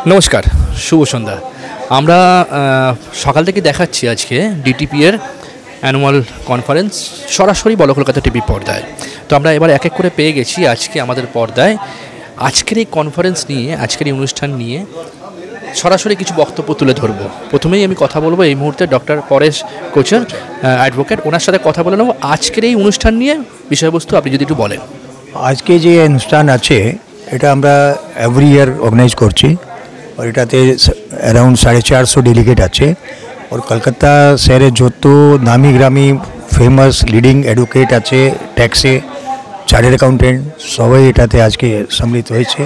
নমস্কার, শুভ সন্ধ্যা। আমরা সকাল থেকে দেখাচ্ছি আজকে ডিটিপি এর অ্যানুয়াল কনফারেন্স সরাসরি বলো কলকাতা টিভি পর্দায়। তো আমরা এবার এক এক করে পেয়ে গেছি আজকে আমাদের পর্দায় আজকের এই কনফারেন্স নিয়ে, আজকের এই অনুষ্ঠান নিয়ে সরাসরি কিছু বক্তব্য তুলে ধরবো। প্রথমেই আমি কথা বলবো এই মুহূর্তে ডক্টর পরেশ কোচর, অ্যাডভোকেট, ওনার সাথে কথা বলে নেব আজকের এই অনুষ্ঠান নিয়ে বিষয়বস্তু আপনি যদি একটু বলেন। আজকে যে অনুষ্ঠান আছে এটা আমরা এভরি ইয়ার অর্গানাইজ করছি, আর এটাতে অ্যারাউন্ড 450 ডেলিগেট আছে। আর কলকাতা শহরে যত নামি গ্রামি ফেমাস লিডিং অ্যাডভোকেট আছে, ট্যাক্সে চার্টার্ড অ্যাকাউন্টেন্ট, সবাই এটাতে আজকে সম্মিলিত হয়েছে।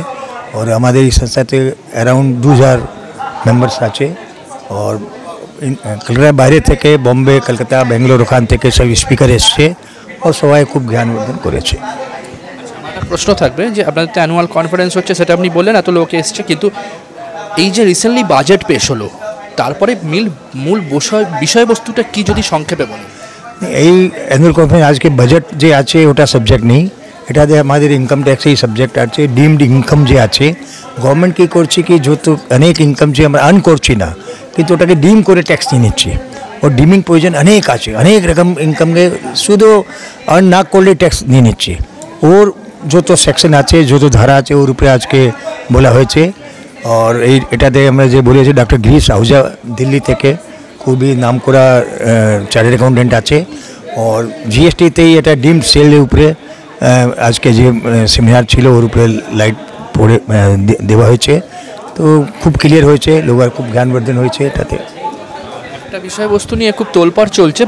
আর আমাদের এই সংস্থাতে অ্যারাউন্ড 2000 মেম্বার্স আছে। আর কলকাতার বাইরে থেকে বম্বে, কলকাতা, ব্যাঙ্গালোর, ওখান থেকে সব স্পিকার এসছে আর সবাই খুব জ্ঞানবর্ধন করেছে। একটা প্রশ্ন থাকবে যে আপনাদের তো অ্যানুয়াল কনফারেন্স হচ্ছে, সেটা আপনি বললেন এত লোক এসছে, কিন্তু এই যে রিসেন্টলি বাজেট পেশ হলো তারপরে মূল বিষয়বস্তুটা কি যদি সংক্ষেপে বলেন। এই অ্যানুয়াল কনফারেন্স আজকে বাজেট যে আছে ওটা সাবজেক্ট নেই, এটাতে আমাদের ইনকাম ট্যাক্সেই সাবজেক্ট আছে। ডিমড ইনকাম যে আছে, গভর্নমেন্ট কী করছে কি যত অনেক ইনকাম যে আমরা আর্ন করছি না, কিন্তু ওটাকে ডিম করে ট্যাক্স নিয়ে নিচ্ছি। ওর ডিমিং প্রয়োজন অনেক আছে, অনেক রকম ইনকামকে শুধু আর্ন না করলে ট্যাক্স নিয়ে নিচ্ছে। ওর যত সেকশন আছে, যত ধারা আছে, ওর উপরে আজকে বলা হয়েছে। আর এটাতে আমরা যে বলেছি ডক্টর গিরিশ আহুজা দিল্লি থেকে, খুবই নাম করা চার্টার্ড অ্যাকাউন্টেন্ট আছে। আর জিএসটিতেই এটা ডিমড সেলের উপরে আজকে যে সেমিনার ছিল ওর উপরে লাইট পড়ে দেওয়া হয়েছে। তো খুব ক্লিয়ার হয়েছে, লোকের খুব জ্ঞানবর্ধন হয়েছে এটাতে। একটা বিষয়বস্তু নিয়ে খুব তোলপাড় চলছে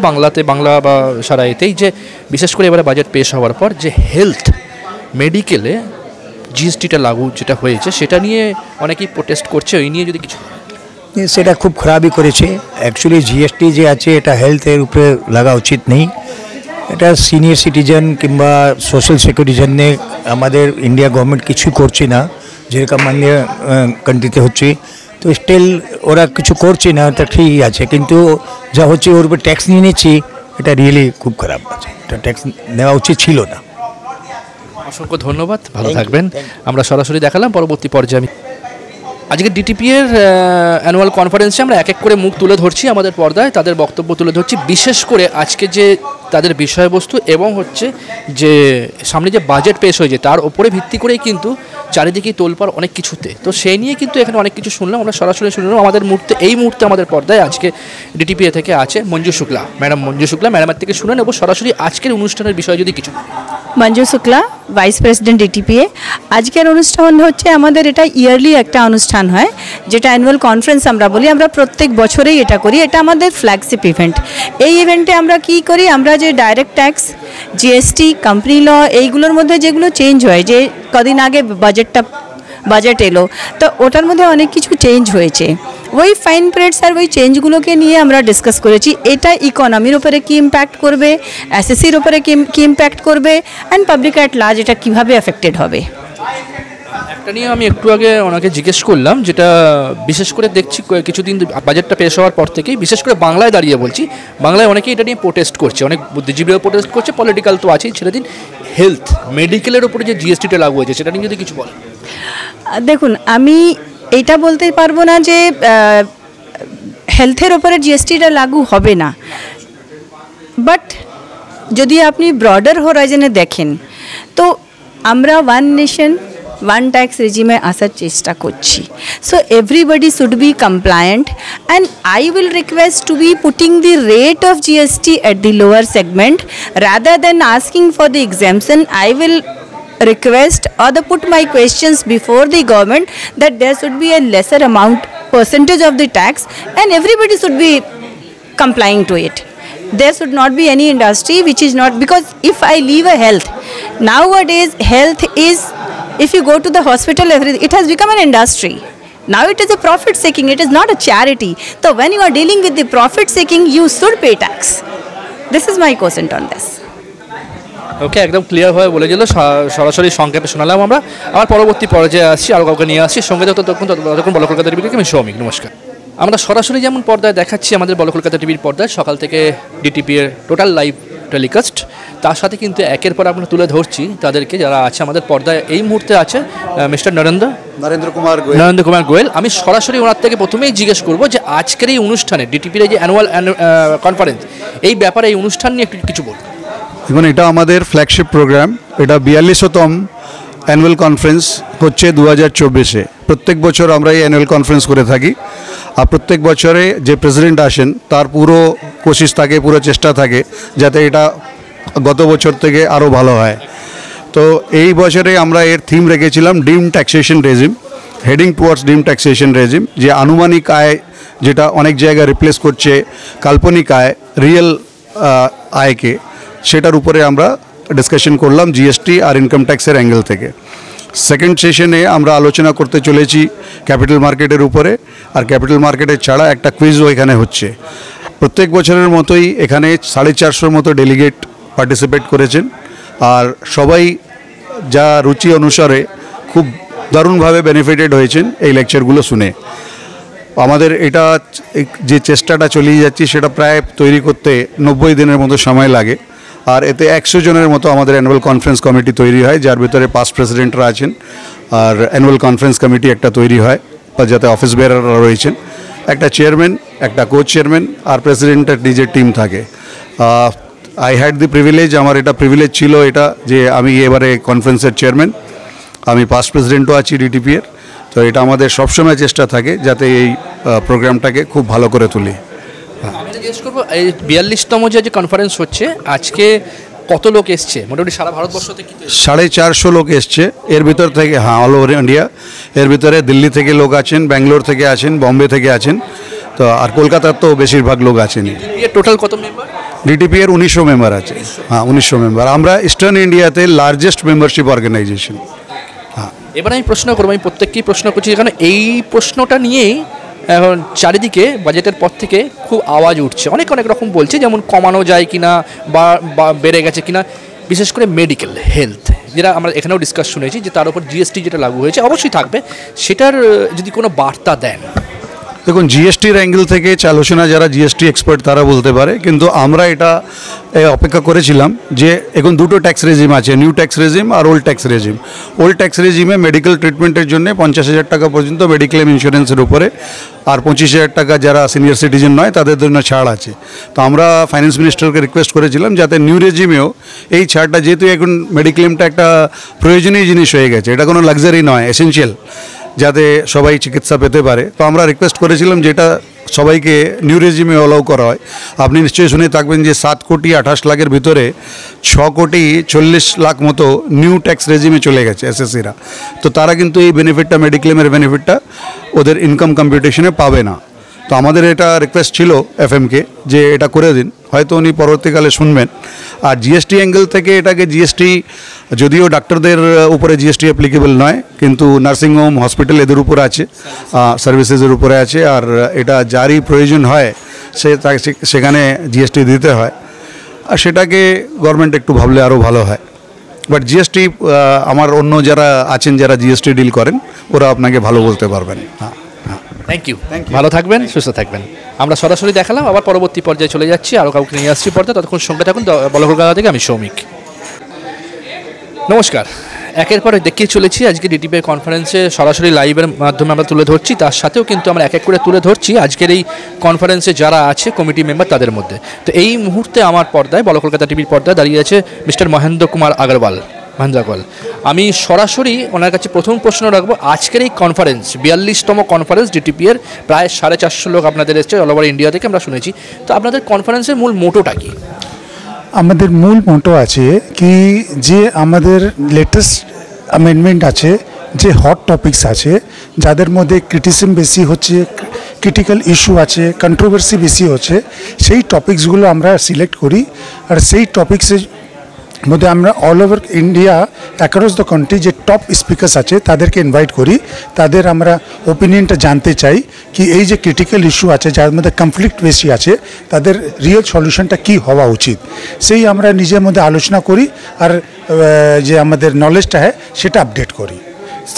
বাংলা বা সারা এতেই, যে বিশেষ করে এবারে বাজেট পেশ হওয়ার পর যে হেলথ মেডিকেলে জিএসটিটা লাগু যেটা হয়েছে সেটা নিয়ে অনেকেই প্রোটেস্ট করছে। ওই নিয়ে যদি কিছু সেটা খুব খারাপই করেছে। অ্যাকচুয়ালি জিএসটি যে আছে এটা হেলথের উপরে লাগা উচিত নেই। এটা সিনিয়র সিটিজেন কিংবা সোশ্যাল সিকিউরিটির জন্যে আমাদের ইন্ডিয়া গভর্নমেন্ট কিছু করছে না, যেরকম অন্য কান্ট্রিতে হচ্ছে। তো স্টিল ওরা কিছু করছে না, এটা ঠিকই আছে, কিন্তু যা হচ্ছে ওর উপর ট্যাক্স নিয়ে নিচ্ছি, এটা রিয়েলি খুব খারাপ আছে। এটা ট্যাক্স নেওয়া উচিত ছিল না। অসংখ্য ধন্যবাদ, ভালো থাকবেন। আমরা সরাসরি দেখালাম। পরবর্তী পর্যায়ে আমি আজকে ডিটিপি এর অ্যানুয়াল কনফারেন্সে আমরা এক এক করে মুখ তুলে ধরছি আমাদের পর্দায়, তাদের বক্তব্য তুলে ধরছি, বিশেষ করে আজকে যে তাদের বিষয়বস্তু এবং হচ্ছে যে সামনে যে বাজেট পেশ হয়েছে তার ওপরে ভিত্তি করেই কিন্তু চারিদিকে তোলপাড় অনেক কিছুতে। তো সেই নিয়ে কিন্তু এখানে অনেক কিছু শুনলাম, আমরা সরাসরি শুনলাম। এই মুহূর্তে আমাদের পর্দায় আজকে ডিটিপি থেকে আছে মঞ্জু শুক্লা ম্যাডাম। মঞ্জু শুক্লা ম্যাডামের থেকে শুনে নেব সরাসরি আজকের অনুষ্ঠানের বিষয়ে যদি কিছু। Manju Shukla, vice president DTPA. আজকের অনুষ্ঠান হচ্ছে আমাদের এটা ইয়ারলি একটা অনুষ্ঠান হয়, যেটা অ্যানুয়াল কনফারেন্স আমরা বলি। আমরা প্রত্যেক বছরেই এটা করি, এটা আমাদের ফ্ল্যাগশিপ ইভেন্ট। এই ইভেন্টে আমরা কি করি, আমরা যে direct tax, GST, company law, এইগুলোর মধ্যে যেগুলো চেঞ্জ হয়, যে কদিন আগে বাজেট এলো, তো ওটার মধ্যে অনেক কিছু চেঞ্জ হয়েছে। ওই ফাইন প্রিন্টস আর ওই চেঞ্জগুলোকে নিয়ে আমরা ডিসকাস করেছি। এটা ইকোনমির উপরে কী ইম্প্যাক্ট করবে, এসএসসির উপরে কী ইম্প্যাক্ট করবে, অ্যান্ড পাবলিক অ্যাট লার্জ এটা কীভাবে এফেক্টেড হবে। একটা নিয়ে আমি একটু আগে ওনাকে জিজ্ঞেস করলাম, যেটা বিশেষ করে দেখছি কিছুদিন বাজেটটা পেশ হওয়ার পর থেকেই, বিশেষ করে বাংলায় দাঁড়িয়ে বলছি, বাংলায় অনেকেই এটা নিয়ে প্রোটেস্ট করছে, অনেক বুদ্ধিজীবীও প্রোটেস্ট করছে, পলিটিক্যাল তো আছেই, ছেড়ে দিন। হেলথ মেডিকেলের উপরে যে জিএসটিটা লাগু হয়েছে সেটা নিয়ে যদি কিছু বলেন। দেখুন, আমি এইটা বলতে পারবো না যে হেলথের ওপরে জিএসটিটা লাগু হবে না, বাট যদি আপনি ব্রডার হোরাইজনে দেখেন তো আমরা one nation one tax regime আসার চেষ্টা করছি। So everybody should be compliant, and I will request to be putting the rate of GST at the lower segment rather than asking for the exemption. I will request or put my questions before the government that there should be a lesser amount percentage of the tax and everybody should be complying to it. There should not be any industry which is not, because if I leave a health, nowadays health is, if you go to the hospital, it has become an industry. Now it is a profit seeking, it is not a charity. So when you are dealing with the profit seeking, you should pay tax. This is my comment on this. ওকে, একদম clear হয়ে বলে দিল, সরাসরি সংক্ষেপে শোনালাম। আমরা আবার পরবর্তী পর্যায়ে আসছি, আরও কাউকে নিয়ে আসছি সঙ্গে। ততক্ষণ বলো কলকাতা টিভি থেকে আমি সৌমিক, নমস্কার। আমরা সরাসরি যেমন পর্দায় দেখাচ্ছি আমাদের বলো কলকাতা টিভির পর্দায় সকাল থেকে ডিটিপি এর টোটাল লাইভ টেলিকাস্ট, তার সাথে কিন্তু একের পর আমরা তুলে ধরছি তাদেরকে, যারা আছে আমাদের পর্দায় এই মুহূর্তে আছে মিস্টার নরেন্দ্র কুমার গোয়েল। আমি সরাসরি ওনার থেকে প্রথমেই জিজ্ঞেস করবো যে আজকের এই অনুষ্ঠানে ডিটিপির যে অ্যানুয়াল কনফারেন্স, এই ব্যাপারে এই অনুষ্ঠান নিয়ে একটু কিছু বলুন। দেখুন, এটা আমাদের ফ্ল্যাগশিপ প্রোগ্রাম। এটা 42তম অ্যানুয়াল কনফারেন্স হচ্ছে 2024-এ। প্রত্যেক বছর আমরা এই অ্যানুয়াল কনফারেন্স করে থাকি, আর প্রত্যেক বছরে যে প্রেসিডেন্ট আসেন তার পুরো কোশিশ থাকে, পুরো চেষ্টা থাকে যাতে এটা গত বছর থেকে আরও ভালো হয়। তো এই বছরে আমরা এর থিম রেখেছিলাম ডিম ট্যাক্সেশন রেজিম, হেডিং টুয়ার্ডস ডিম ট্যাক্সেশন রেজিম, যে আনুমানিক আয় যেটা অনেক জায়গায় রিপ্লেস করছে কাল্পনিক আয়, রিয়েল আয়কে, সেটার উপরে আমরা ডিসকাশন করলাম জিএসটি আর ইনকাম ট্যাক্সের অ্যাঙ্গেল থেকে। সেকেন্ড সেশনে আমরা আলোচনা করতে চলেছি ক্যাপিটাল মার্কেটের উপরে, আর ক্যাপিটাল মার্কেটের ছাড়া একটা কুইজও এখানে হচ্ছে। প্রত্যেক বছরের মতোই এখানে 450 মতো ডেলিগেট পার্টিসিপেট করেছেন, আর সবাই যা রুচি অনুসারে খুব দারুণভাবে বেনিফিটেড হয়েছেন এই লেকচারগুলো শুনে। আমাদের এটা যে চেষ্টাটা চালিয়ে যাচ্ছি সেটা প্রায় তৈরি করতে 90 দিনের মতো সময় লাগে, আর এতে 100 জনের মতো আমাদের অ্যানুয়াল কনফারেন্স কমিটি তৈরি হয়, যার ভিতরে পাস্ট প্রেসিডেন্টরা আছেন, আর অ্যানুয়াল কনফারেন্স কমিটি একটা তৈরি হয় যাতে অফিস বেয়ারাররা রয়েছেন, একটা চেয়ারম্যান, একটা কো চেয়ারম্যান, আর প্রেসিডেন্টের নিজের টিম থাকে। আই হ্যাড দি প্রিভিলেজ, আমার এটা প্রিভিলেজ ছিল এটা যে আমি এবারে কনফারেন্সের চেয়ারম্যান, আমি পাস্ট প্রেসিডেন্টও আছি ডিটিপিএর। তো এটা আমাদের সবসময় চেষ্টা থাকে যাতে এই প্রোগ্রামটাকে খুব ভালো করে তুলি। আমি জিজ্ঞেস করবো, এই 42তম যে কনফারেন্স হচ্ছে আজকে কত লোক এসছে মোটামুটি সারা ভারতবর্ষ থেকে? 450 লোক এসছে এর ভিতর থেকে, হ্যাঁ, অল ওভার ইন্ডিয়া। এর ভিতরে দিল্লি থেকে লোক আছেন, ব্যাঙ্গালোর থেকে আছেন, বম্বে থেকে আছেন, তো আর কলকাতার তো বেশিরভাগ লোক আছেনই। টোটাল কত মেম্বার? ডিটিপিএর 1900 মেম্বার আছে। হ্যাঁ, 1900 মেম্বার। আমরা ইস্টার্ন ইন্ডিয়াতে লার্জেস্ট মেম্বারশিপ অর্গানাইজেশন। হ্যাঁ, এবার আমি প্রশ্ন করবো, আমি প্রত্যেককেই প্রশ্ন করছি, কারণ এই প্রশ্নটা নিয়েই এখন চারিদিকে বাজেটের পর থেকে খুব আওয়াজ উঠছে, অনেক রকম বলছে, যেমন কমানো যায় কিনা বা বেড়ে গেছে কিনা, বিশেষ করে মেডিকেল হেলথ, যেটা আমরা এখানেও ডিসকাস শুনেছি যে তার উপর জিএসটি যেটা লাগু হয়েছে অবশ্যই থাকবে, সেটার যদি কোনো বার্তা দেন। দেখুন, জিএসটির অ্যাঙ্গেল থেকে আলোচনা যারা জিএসটি এক্সপার্ট তারা বলতে পারে, কিন্তু আমরা এটা অপেক্ষা করেছিলাম যে এখন দুটো ট্যাক্স রেজিম আছে, নিউ ট্যাক্স রেজিম আর old tax regime. Old tax রেজিমে মেডিকেল ট্রিটমেন্টের জন্য 50,000 টাকা পর্যন্ত মেডিক্লেম ইন্স্যুরেন্সের উপরে, আর 25,000 টাকা যারা সিনিয়র সিটিজেন নয় তাদের জন্য ছাড় আছে। তো আমরা ফাইন্যান্স মিনিস্টারকে রিকোয়েস্ট করেছিলাম যাতে নিউ রেজিমেও এই ছাড়টা, যেহেতু এখন মেডিক্লেমটা একটা প্রয়োজনীয় জিনিস হয়ে গেছে, এটা কোনো লাক্সারি নয়, এসেনশিয়াল, যাতে সবাই চিকিৎসা পেতে পারে। তো আমরা রিকোয়েস্ট করেছিলাম যেটা সবাইকে নিউ রেজিমে অ্যালাউ করা হয়। আপনি নিশ্চয়ই শুনে থাকবেন যে 7,28,00,000-এর ভিতরে 6,40,00,000 মতো নিউ ট্যাক্স রেজিমে চলে গেছে এসএসসিরা। তো তারা কিন্তু এই বেনিফিটটা, মেডিক্লেমের বেনিফিটটা ওদের ইনকাম কম্পিউটেশনে পাবে না। তো আমাদের এটা রিকোয়েস্ট ছিল এফএমকে যে এটা করে দিন, হয়তো উনি পরবর্তীকালে শুনবেন। আর জিএসটি অ্যাঙ্গেল থেকে এটাকে জিএসটি, যদিও ডাক্তারদের উপরে জিএসটি অ্যাপ্লিকেবল নয়, কিন্তু নার্সিংহোম, হসপিটাল এদের উপরে আছে, সার্ভিসেসের উপরে আছে, আর এটা যারই প্রয়োজন হয় সেখানে জিএসটি দিতে হয়, আর সেটাকে গভর্নমেন্ট একটু ভাবলে আরও ভালো হয়। বাট জিএসটি আমার অন্য যারা আছেন যারা জিএসটি ডিল করেন ওরা আপনাকে ভালো বলতে পারবেন। হ্যাঁ, থ্যাংক ইউ, ভালো থাকবেন, সুস্থ থাকবেন। আমরা সরাসরি দেখালাম, আবার পরবর্তী পর্যায়ে চলে যাচ্ছি, আরও কাউকে নিয়ে আসছি পর্যায়ে, ততক্ষণ সঙ্গে থাকুন বলা কলকাতা থেকে। আমি সৌমিক, নমস্কার। একের পর দেখিয়ে চলেছি আজকে ডিটিপি কনফারেন্সে সরাসরি লাইভের মাধ্যমে আমরা তুলে ধরছি, তার সাথেও কিন্তু আমরা এক এক করে তুলে ধরছি আজকের এই কনফারেন্সে যারা আছে কমিটি মেম্বার তাদের মধ্যে। তো এই মুহূর্তে আমার পর্দায়, বলা কলকাতা টিভির পর্দায় দাঁড়িয়ে আছে মিস্টার মহেন্দ্র কুমার আগরওয়াল। আমি সরাসরি ওনার কাছে প্রথম প্রশ্ন রাখবো, আজকের এই কনফারেন্স 42তম কনফারেন্স ডিটিপিএর, প্রায় 450 লোক আপনাদের এসছে অল ওভার ইন্ডিয়া থেকে আমরা শুনেছি। তো আপনাদের কনফারেন্সের মূল মোটোটা কি? আমাদের মূল মোটো আছে কি, যে আমাদের লেটেস্ট অ্যামেন্ডমেন্ট আছে, যে হট টপিকস আছে, যাদের মধ্যে ক্রিটিসিজম বেশি হচ্ছে, ক্রিটিক্যাল ইস্যু আছে, কন্ট্রোভার্সি বেশি হচ্ছে, সেই টপিকসগুলো আমরা সিলেক্ট করি, আর সেই টপিক্সের মধ্যে আমরা all over India across the country যে টপ স্পিকার্স আছে তাদেরকে ইনভাইট করি, তাদের আমরা ওপিনিয়নটা জানতে চাই কি এই যে ক্রিটিক্যাল ইস্যু আছে যার মধ্যে কনফ্লিক্ট বেশি আছে, তাদের রিয়েল সলিউশনটা কী হওয়া উচিত, সেই আমরা নিজের মধ্যে আলোচনা করি, আর যে আমাদের নলেজটা হয় সেটা আপডেট করি।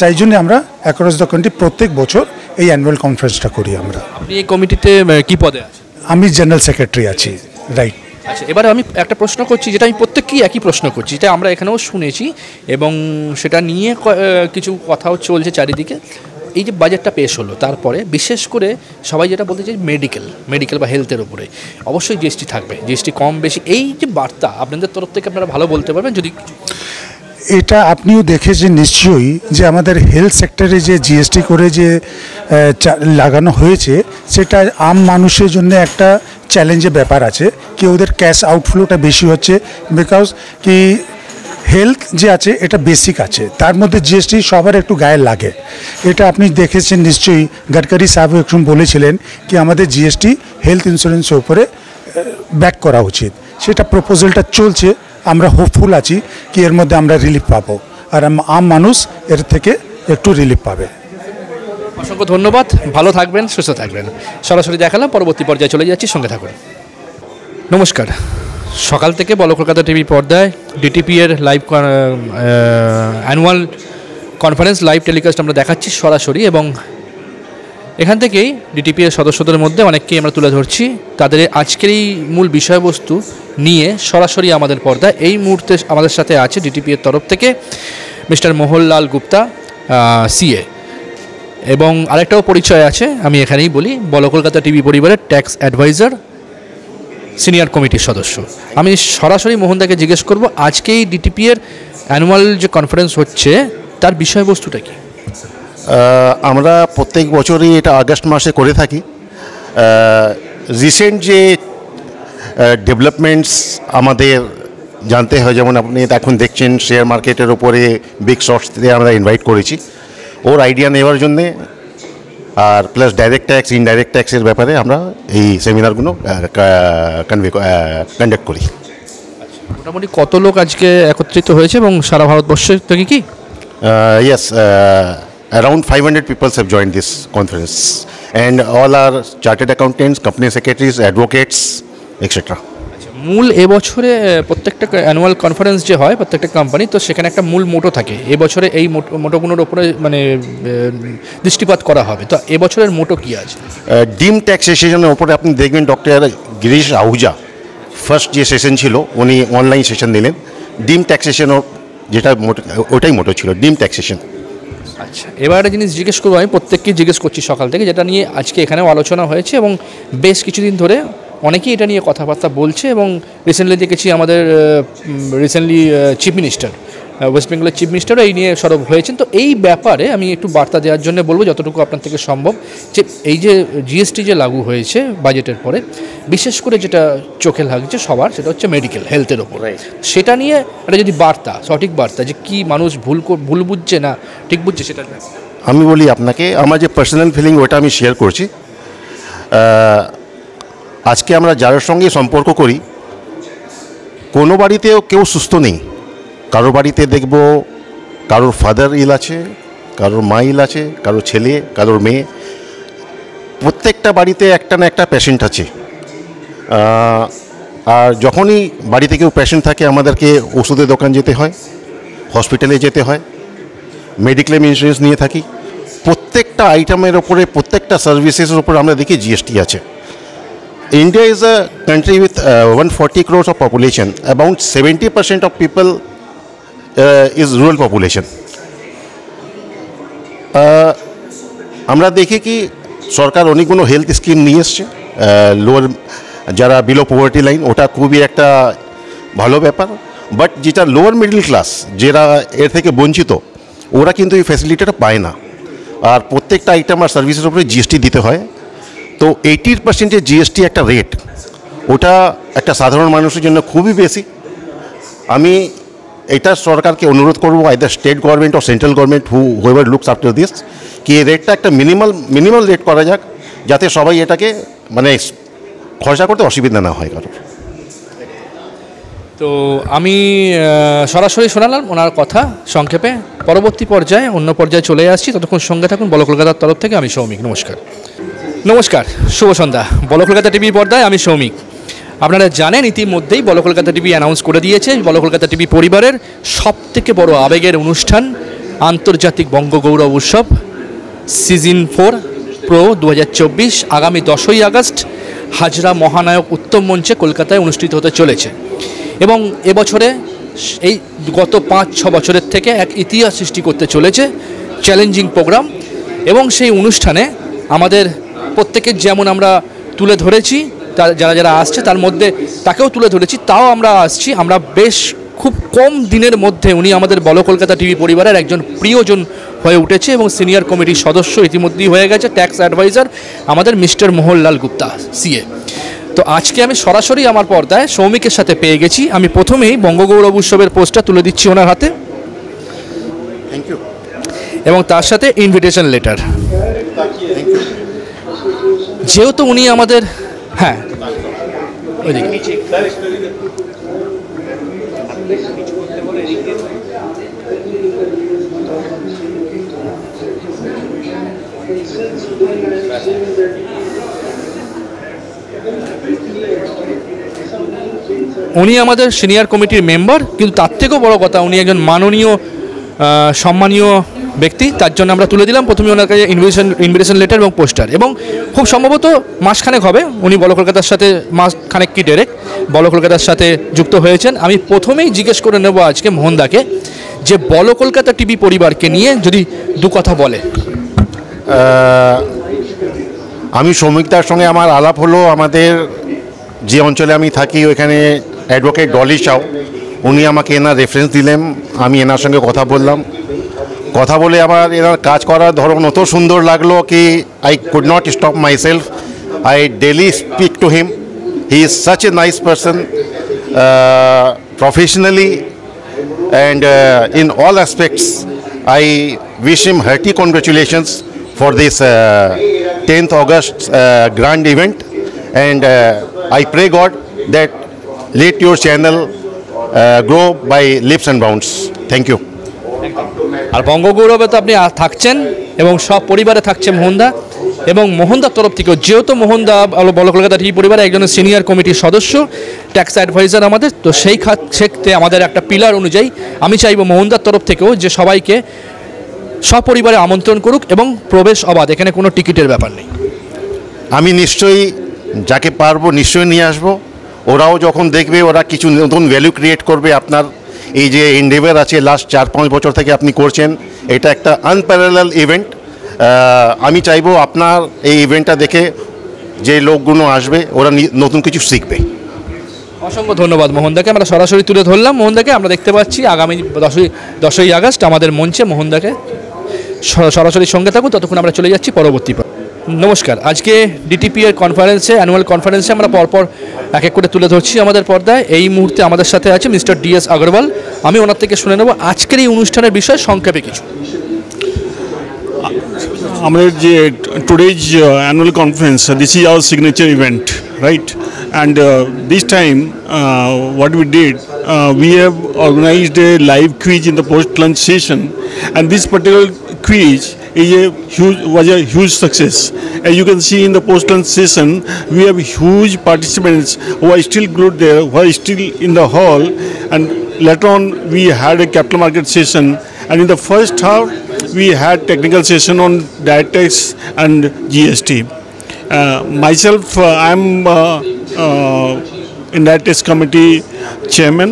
তাই জন্য আমরা অ্যাক্রস দ্য কান্ট্রি প্রত্যেক বছর এই অ্যানুয়াল কনফারেন্সটা করি আমরা। আপনি এই কমিটিতে কী পদে আছেন? আমি জেনারেল সেক্রেটারি আছি। রাইট। আচ্ছা, এবারে আমি একটা প্রশ্ন করছি, যেটা আমি প্রত্যেককেই একই প্রশ্ন করছি, যেটা আমরা এখানেও শুনেছি এবং সেটা নিয়ে কিছু কথাও চলছে চারিদিকে। এই যে বাজেটটা পেশ হলো, তারপরে বিশেষ করে সবাই যেটা বলতে চাই মেডিকেল বা হেলথের উপরে অবশ্যই জিএসটি থাকবে, জিএসটি কম বেশি, এই যে বার্তা আপনাদের তরফ থেকে আপনারা ভালো বলতে পারবেন যদি? এটা আপনিও দেখেছেন নিশ্চয়ই যে আমাদের হেলথ সেক্টরে যে জিএসটি করে যে লাগানো হয়েছে, সেটা আম মানুষের জন্য একটা চ্যালেঞ্জের ব্যাপার আছে কি ওদের ক্যাশ আউটফ্লোটা বেশি হচ্ছে, বিকজ কি হেলথ যে আছে এটা বেসিক আছে, তার মধ্যে জিএসটি সবার একটু গায়ে লাগে। এটা আপনি দেখেছেন নিশ্চয়ই, গডকারি সাহেব একজন বলেছিলেন কি আমাদের জিএসটি হেলথ ইন্স্যুরেন্সের উপরে ব্যাক করা উচিত। সেটা প্রপোজালটা চলছে, আমরা হোপফুল আছি কি এর মধ্যে আমরা রিলিফ পাবো, আর আম মানুষ এর থেকে একটু রিলিফ পাবে। অসংখ্য ধন্যবাদ, ভালো থাকবেন, সুস্থ থাকবেন। সরাসরি দেখালাম, পরবর্তী পর্যায়ে চলে যাচ্ছি, সঙ্গে থাকুন। নমস্কার, সকাল থেকে বলো কলকাতা টিভি পর্দায় ডিটিপি এর live annual conference live telecast আমরা দেখাচ্ছি সরাসরি, এবং এখান থেকেই ডিটিপি এর সদস্যদের মধ্যে অনেককেই আমরা তুলে ধরছি তাদের আজকের এই মূল বিষয়বস্তু নিয়ে সরাসরি আমাদের পর্দায়। এই মুহূর্তে আমাদের সাথে আছে ডিটিপি এর তরফ থেকে মিস্টার মোহনলাল গুপ্তা, সিএ, এবং আরেকটাও পরিচয় আছে, আমি এখানেই বলি, বলো কলকাতা টিভি পরিবারের ট্যাক্স অ্যাডভাইজার, সিনিয়র কমিটির সদস্য। আমি সরাসরি মোহনদাকে জিজ্ঞেস করব আজকে এই ডিটিপি এর অ্যানুয়াল যে কনফারেন্স হচ্ছে তার বিষয়বস্তুটা কি? আমরা প্রত্যেক বছরই এটা আগস্ট মাসে করে থাকি। রিসেন্ট যে ডেভেলপমেন্টস আমাদের জানতে হয়, যেমন আপনি এখন দেখছেন শেয়ার মার্কেটের ওপরে বিগ শর্টস থেকে আমরা ইনভাইট করেছি ওর আইডিয়া নেওয়ার জন্যে, আর প্লাস ডাইরেক্ট ট্যাক্স ইনডাইরেক্ট ট্যাক্সের ব্যাপারে আমরা এই সেমিনারগুলো কন্ডাক্ট করি। মোটামুটি কত লোক আজকে একত্রিত হয়েছে এবং সারা ভারতবর্ষ থেকে কি? Yes, around 500 people have joined this conference, and all are chartered accountants, company secretaries, advocates, etc. মূল এবছরে প্রত্যেকটা অ্যানুয়াল কনফারেন্স যে হয় প্রত্যেকটা কোম্পানি, তো সেখানে একটা মূল মোটো থাকে, এবছরে এই মোটোগুলোর ওপরে মানে দৃষ্টিপাত করা হবে। তো এবছরের মোটো কি আছে? ডিম ট্যাক্সেশনের ওপরে আপনি দেখবেন ডক্টর গিরিশ আহুজা ফার্স্ট যে সেশন ছিল উনি অনলাইন সেশন দিলেন। ডিম ট্যাক্সেশনও যেটা ওটাই মোটো ছিল, ডিম ট্যাক্সেশন। আচ্ছা, এবার একটা জিনিস জিজ্ঞেস করবো, আমি প্রত্যেককেই জিজ্ঞেস করছি সকাল থেকে, যেটা নিয়ে আজকে এখানেও আলোচনা হয়েছে এবং বেশ কিছুদিন ধরে অনেকেই এটা নিয়ে কথাবার্তা বলছে, এবং রিসেন্টলি দেখেছি আমাদের চিফ মিনিস্টার, ওয়েস্ট বেঙ্গলের চিফ মিনিস্টারও এই নিয়ে সরব হয়েছেন। তো এই ব্যাপারে আমি একটু বার্তা দেওয়ার জন্য বলবো, যতটুকু আপনার থেকে সম্ভব, যে এই যে জিএসটি যে লাগু হয়েছে বাজেটের পরে, বিশেষ করে যেটা চোখে লাগছে সবার, সেটা হচ্ছে মেডিকেল হেলথের ওপর। সেটা নিয়ে একটা যদি বার্তা, সঠিক বার্তা, যে কি মানুষ ভুল বুঝছে না ঠিক বুঝছে, সেটা আমি বলি আপনাকে, আমার যে পার্সোনাল ফিলিং ওটা আমি শেয়ার করছি। আজকে আমরা যার সঙ্গে সম্পর্ক করি, কোনো বাড়িতেও কেউ সুস্থ নেই। কারোর বাড়িতে দেখব কারোর ফাদার ইল আছে, কারোর মা ইল আছে, কারোর ছেলে, কারোর মেয়ে, প্রত্যেকটা বাড়িতে একটা না একটা পেশেন্ট আছে। আর যখনই বাড়িতে কেউ পেশেন্ট থাকে আমাদেরকে ওষুধের দোকান যেতে হয়, হসপিটালে যেতে হয়, মেডিক্লেম ইন্স্যুরেন্স নিয়ে থাকি। প্রত্যেকটা আইটেমের ওপরে, প্রত্যেকটা সার্ভিসেসের ওপরে আমরা দেখি জিএসটি আছে। India is a country with 140 crores of population. About 70% of people is rural population. আমরা দেখি কি সরকার অনেকগুলো হেলথ স্কিম নিয়ে এসছে, লোয়ার যারা বিলো পভার্টি লাইন, ওটা খুবই একটা ভালো ব্যাপার। বাট যেটা লোয়ার মিডল ক্লাস, যারা এর থেকে বঞ্চিত, ওরা কিন্তু এই ফ্যাসিলিটিটা পায় না। আর প্রত্যেকটা আইটেম আর সার্ভিসের উপরে জিএসটি দিতে হয়। তো 80% যে জিএসটি একটা রেট, ওটা একটা সাধারণ মানুষের জন্য খুবই বেশি। আমি এটা সরকারকে অনুরোধ করবো, আইদার স্টেট গভর্নমেন্ট ও central government whoever looks after this, কি এই রেটটা একটা মিনিমাল রেট করা যাক, যাতে সবাই এটাকে মানে খরচা করতে অসুবিধা না হয় কারোর। তো আমি সরাসরি শোনালাম ওনার কথা সংক্ষেপে। পরবর্তী পর্যায়ে অন্য পর্যায়ে চলে আসছি, ততক্ষণ সঙ্গে থাকুন। বলো কলকাতার তরফ থেকে আমি সৌমিক, নমস্কার। নমস্কার, শুভ সন্ধ্যা। বলো কলকাতা টিভি পর্দায় আমি সৌমিক। আপনারা জানেন ইতিমধ্যেই বলো কলকাতা টিভি অ্যানাউন্স করে দিয়েছে বলো কলকাতা টিভি পরিবারের সবথেকে বড় আবেগের অনুষ্ঠান আন্তর্জাতিক বঙ্গগৌরব উৎসব সিজন 4 প্রো 2024 আগামী 10ই আগস্ট হাজরা মহানায়ক উত্তম মঞ্চে কলকাতায় অনুষ্ঠিত হতে চলেছে। এবং এবছরে এই গত 5-6 বছরের থেকে এক ইতিহাস সৃষ্টি করতে চলেছে চ্যালেঞ্জিং প্রোগ্রাম। এবং সেই অনুষ্ঠানে আমাদের প্রত্যেকের যেমন আমরা তুলে ধরেছি, তার যারা যারা আসছে তার মধ্যে তাকেও তুলে ধরেছি, তাও আমরা আসছি। আমরা বেশ খুব কম দিনের মধ্যে উনি আমাদের বলো কলকাতা টিভি পরিবারের একজন প্রিয়জন হয়ে উঠেছে এবং সিনিয়র কমিটির সদস্য ইতিমধ্যেই হয়ে গেছে, ট্যাক্স অ্যাডভাইজার আমাদের মিস্টার মোহনলাল গুপ্তা সিএ। তো আজকে আমি সরাসরি আমার পর্দায় সৌমিকের সাথে পেয়ে গেছি। আমি প্রথমেই বঙ্গগৌরব উৎসবের পোস্টটা তুলে দিচ্ছি ওনার হাতে, থ্যাংক ইউ, এবং তার সাথে ইনভিটেশন লেটার। যেহেতু উনি আমাদের, হ্যাঁ ওইদিকে উনি আমাদের সিনিয়র কমিটির মেম্বার, কিন্তু তার থেকেও বড় কথা উনি একজন মাননীয় সম্মানীয় ব্যক্তি। তার জন্য আমরা তুলে দিলাম প্রথমে ওনার কাছে ইনভিটেশন লেটার এবং পোস্টার। এবং খুব সম্ভবত মাসখানেক হবে উনি বলো কলকাতার সাথে, মাসখানেক কি ডাইরেক্ট বলো কলকাতার সাথে যুক্ত হয়েছেন। আমি প্রথমেই জিজ্ঞেস করে নেব আজকে মোহনদাকে যে বলো কলকাতা টিভি পরিবারকে নিয়ে যদি দু কথা বলে। আমি সৌমিকদার সঙ্গে আমার আলাপ হলো, আমাদের যে অঞ্চলে আমি থাকি ওইখানে অ্যাডভোকেট ডলি সাউ, উনি আমাকে এনার রেফারেন্স দিলেন, আমি এনার সঙ্গে কথা বললাম। কথা বলে আমার এনার কাজ করার ধরন অত সুন্দর লাগলো কি I could not stop my self. I daily speak to him, he is such a nice person professionally and in all aspects. I wish him hearty congratulations for this 10th August grand event, and I pray God that let your channel grow by leaps and bounds. Thank you. আর বঙ্গগৌরবে তো আপনি থাকছেন এবং সব পরিবারে থাকছে মোহনদা, এবং মোহনদার তরফ থেকেও যেহেতু মোহনদা বলো কলকাতা টিভি পরিবারে একজন সিনিয়র কমিটির সদস্য, ট্যাক্স অ্যাডভাইজার আমাদের, তো সেই ক্ষেত্রে আমাদের একটা পিলার অনুযায়ী আমি চাইব মোহনদার তরফ থেকেও যে সবাইকে সপরিবারে আমন্ত্রণ করুক এবং প্রবেশ অবাধ, এখানে কোনো টিকিটের ব্যাপার নেই। আমি নিশ্চয়ই যাকে পারবো নিশ্চয়ই নিয়ে আসবো। ওরাও যখন দেখবে ওরা কিছু নতুন ভ্যালু ক্রিয়েট করবে। আপনার এই যে এন্ডেভার আছে লাস্ট 4-5 বছর থেকে আপনি করছেন, এটা একটা আনপ্যারালাল ইভেন্ট। আমি চাইবো আপনার এই ইভেন্টটা দেখে যে লোকগুলো আসবে ওরা নতুন কিছু শিখবে। অসংখ্য ধন্যবাদ মোহনদাকে। আমরা সরাসরি তুলে ধরলাম মোহনদাকে। আমরা দেখতে পাচ্ছি আগামী 10ই আগস্ট আমাদের মঞ্চে মোহনদাকে সরাসরি সঙ্গে থাকুন। ততক্ষণ আমরা চলে যাচ্ছি পরবর্তী। নমস্কার, আজকে ডিটিপি এর কনফারেন্সে, অ্যানুয়াল কনফারেন্সে আমরা পরপর এক এক করে তুলে ধরছি আমাদের পর্দায়। এই মুহূর্তে আমাদের সাথে আছে মিস্টার ডিএস আগরওয়াল। আমি ওনার থেকে শুনে নেব আজকের এই অনুষ্ঠানের বিষয়ে সংক্ষেপে কিছু। আমাদের যে today's annual conference, this is our signature event, right? And this time what we did, we have organized a live quiz in the post-lunch session, and this particular quiz was a huge success. As you can see in the post-lunch session, we have huge participants who are still glued there, who are still in the hall, and later on we had a capital market session, and in the first half we had technical session on direct tax and GST. Myself, I'm in that tax committee chairman,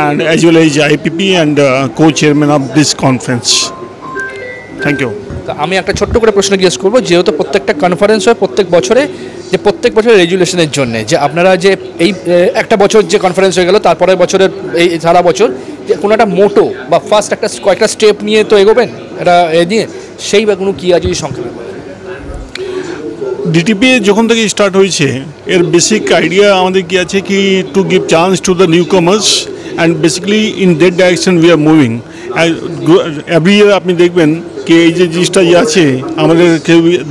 and as well as IPP and co-chairman of this conference. Thank you. আমি একটা ছোট্ট করে প্রশ্ন জিজ্ঞেস করবো, যেহেতু প্রত্যেকটা conference হয় প্রত্যেক বছরে, যে প্রত্যেক বছরের রেজুলেশনের জন্য যে আপনারা যে এই একটা বছর যে কনফারেন্স হয়ে গেল, তারপরে বছরের এই সারা বছর যে কোনো একটা মোটো বা ফার্স্ট একটা কয়েকটা স্টেপ নিয়ে তো এগোবেন এটা নিয়ে, সেই বা কোনো কী আছে সংক্ষেপে? ডিটিপি যখন থেকে স্টার্ট হয়েছে এর বেসিক আইডিয়া আমাদের কি আছে কি to give chance to the new comers, and basically in that direction we are moving. Every year আপনি দেখবেন কি এই যে জিনিসটা আছে আমাদের,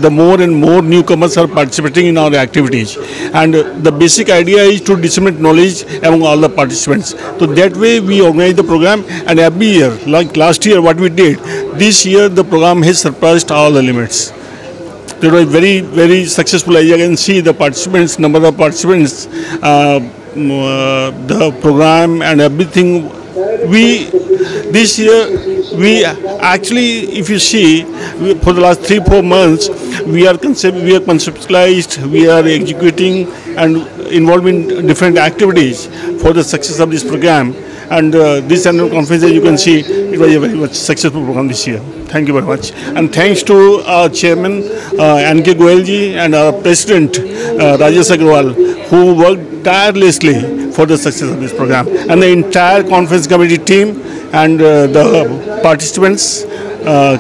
the more and more new comers are participating in our activities, and the basic idea is to disseminate knowledge among all the participants. So that way we organize the program, and every year, like last year what we did, this year the program has surpassed all the limits. It was very, very successful. As you can see, the participants, number of participants, the program and everything this year, we actually, if you see, for the last 3-4 months, we are conceptualized, we are executing and involved in different activities for the success of this program. And this annual conference, as you can see, it was a very much successful program this year. Thank you very much. And thanks to our chairman, N.K. Goyalji, and our president, Rajesh Agrawal, who worked tirelessly for the success of this program. And the entire conference committee team and the participants,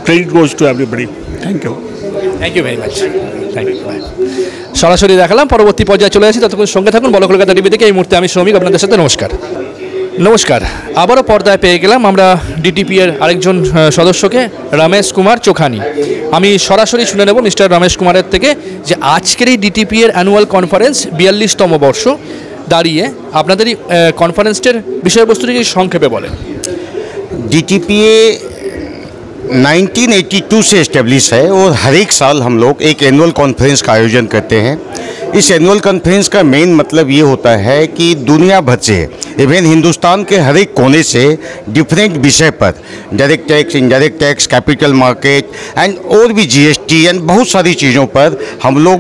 credit goes to everybody. Thank you. Thank you very much thank you. সরাসরি দেখালাম, পরবর্তী পর্যায়ে চলে আসি, ততক্ষণ সঙ্গে থাকুন বলো কলকাতা টিভি থেকে। এই মুহূর্তে আমি শ্রমিক আপনাদের সাথে নমস্কার। নমস্কার, আবারও পর্দায় পেয়ে গেলাম আমরা ডিটিপি এর আরেকজন সদস্যকে, রমেশ কুমার চোখানি। আমি সরাসরি শুনে নেব মিস্টার রমেশ কুমারের থেকে যে আজকের এই ডিটিপি এর অ্যানুয়াল কনফারেন্স 42তম বর্ষ দাঁড়িয়ে আপনাদের এই কনফারেন্সের বিষয়বস্তুটিকে সংক্ষেপে বলেন। डीटीपीए 1982 से इस्टेब्लिश है और हर एक साल हम लोग एक एनुअल कॉन्फ्रेंस का आयोजन करते हैं। इस एनुअल कॉन्फ्रेंस का मेन मतलब ये होता है कि दुनिया भर से, इवन हिंदुस्तान के हर एक कोने से डिफरेंट विषय पर, direct tax, indirect tax, capital market and और भी जीएसटी एंड बहुत सारी चीज़ों पर हम लोग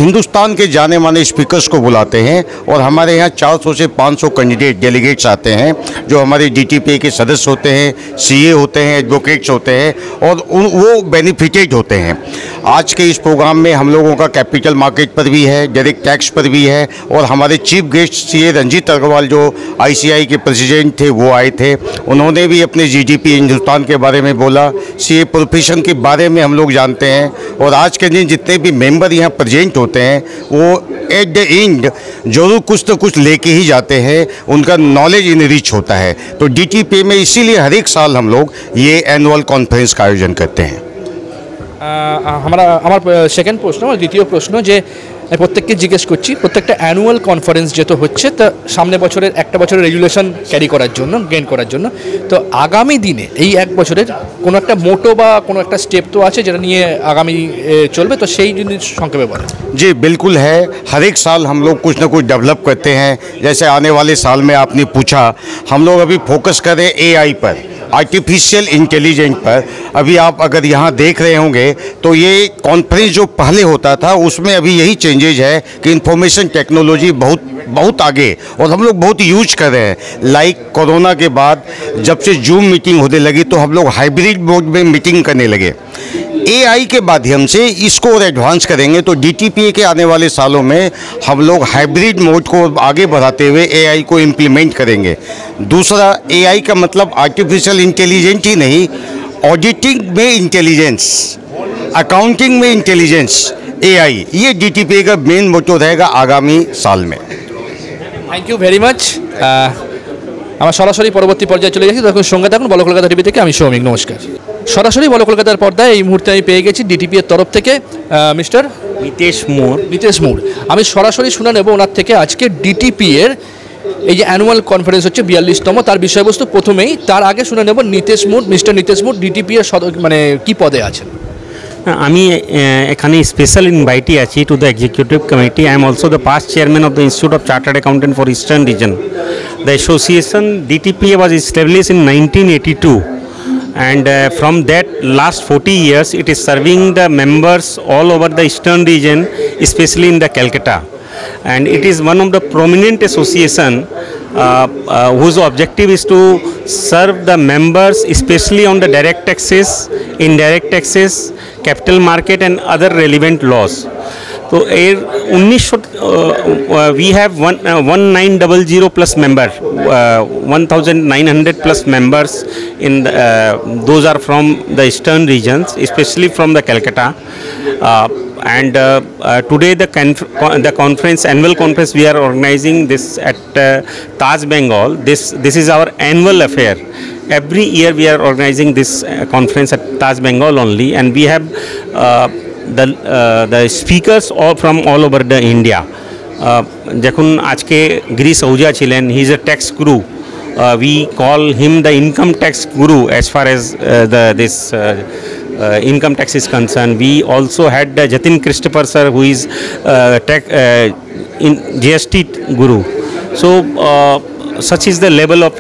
हिंदुस्तान के जाने माने स्पीकर्स को बुलाते हैं और हमारे यहाँ 400 से 500 कैंडिडेट डेलीगेट्स आते हैं जो हमारे डीटीपीए के सदस्य होते हैं, सीए होते हैं, एडवोकेट्स होते हैं और वो बेनिफिटेड होते हैं। आज के इस प्रोग्राम में हम लोगों का कैपिटल मार्केट पर भी है, डायरेक्ट टैक्स पर भी है और हमारे chief guest CA Ranjit Agarwal जो आईसीआई के प्रेसिडेंट थे वो आए थे। उन्होंने भी अपने जीडीपी हिंदुस्तान के बारे में बोला, सीए प्रोफेशन के बारे में हम लोग जानते हैं और आज के दिन जितने भी मेंबर यहाँ प्रेजेंट होते हैं वो एट द एंड जरूर कुछ न कुछ लेके ही जाते हैं, उनका नॉलेज इनरिच होता है। तो डीटीपी में इसीलिए हर एक साल हम लोग ये एनुअल कॉन्फ्रेंस का आयोजन करते हैं। আমার সেকেন্ড প্রশ্ন, আমার দ্বিতীয় প্রশ্ন যে প্রত্যেককে জিজ্ঞেস করছি, প্রত্যেকটা অ্যানুয়াল কনফারেন্স যেহেতু হচ্ছে, তা সামনে বছরের একটা বছরের রেগুলেশন ক্যারি করার জন্য, গেইন করার জন্য, তো আগামী দিনে এই এক বছরের কোনো একটা মোটো বা কোনো একটা স্টেপ তো আছে যেটা নিয়ে আগামী চলবে, তো সেই জিনিস সংক্ষেপে বলেন। जी बिल्कुल है, हर एक साल हम लोग कुछ ना कुछ डेवलप करते हैं। जैसे आने वाले साल में आपने पूछा, हम लोग अभी फोकस करें एआई पर, आर्टिफिशियल इंटेलिजेंस पर। अभी आप अगर यहाँ देख रहे होंगे तो ये कॉन्फ्रेंस जो पहले होता था उसमें अभी यही चेंजेज है कि इंफॉर्मेशन टेक्नोलॉजी बहुत आगे और हम लोग बहुत यूज कर रहे हैं। लाइक कोरोना के बाद जब से जूम मीटिंग होने लगी तो हम लोग हाइब्रिड मोड में मीटिंग करने लगे। एआई के माध्यम से इसको और एडवांस करेंगे तो डीटीपीए के आने वाले सालों में हम लोग हाइब्रिड मोड को आगे बढ़ाते हुए एआई को इम्प्लीमेंट करेंगे। दूसरा, एआई का मतलब आर्टिफिशियल इंटेलिजेंस ही नहीं, ऑडिटिंग में इंटेलिजेंस, अकाउंटिंग में इंटेलिजेंस, एआई, ये डीटीपीए का मेन मोटो रहेगा आगामी साल में। Thank you very much. আমার সরাসরি পরবর্তী পর্যায়ে চলে যাচ্ছি, তখন সঙ্গে থাকুন বলো কলকাতা টিভি থেকে। আমি সৌমিক, নমস্কার। সরাসরি বলো কলকাতার পর্দায় এই মুহূর্তে আমি পেয়ে গেছি ডিটিপি এর তরফ থেকে মিস্টার নিতেশ মুর। আমি সরাসরি শুনে নেব ওনার থেকে আজকে ডিটিপি এর এই যে অ্যানুয়াল কনফারেন্স হচ্ছে 42তম, তার বিষয়বস্তু প্রথমেই। তার আগে শুনে নেব মিস্টার নিতেশ মুর ডিটিপি এর মানে কি পদে আছেন। আমি এখানে স্পেশাল ইনভাইটি আছি to the executive committee. I am also the past chairman of the institute of chartered accountant for eastern region. The association DTPA was established in 1982 and from that last 40 years it is serving the members all over the eastern region, especially in the Calcutta, and it is one of the prominent association whose objective is to serve the members especially on the direct taxes, indirect taxes, capital market and other relevant laws. So we have 1900 plus member, 1900 plus members in the, those are from the eastern regions, especially from the Calcutta. And today the conference, annual conference, we are organizing this at Taj Bengal. This is our annual affair. Every year we are organizing this conference at Taj Bengal only, and we have the speakers all from all over the India. দেখুন আজকে গিরিশ আহুজা ছিলেন, he is a tax Guru. We call him the income tax guru as far as this income tax is concerned. We also had Jatin Christopher sir, who is in GST guru. So such is the level of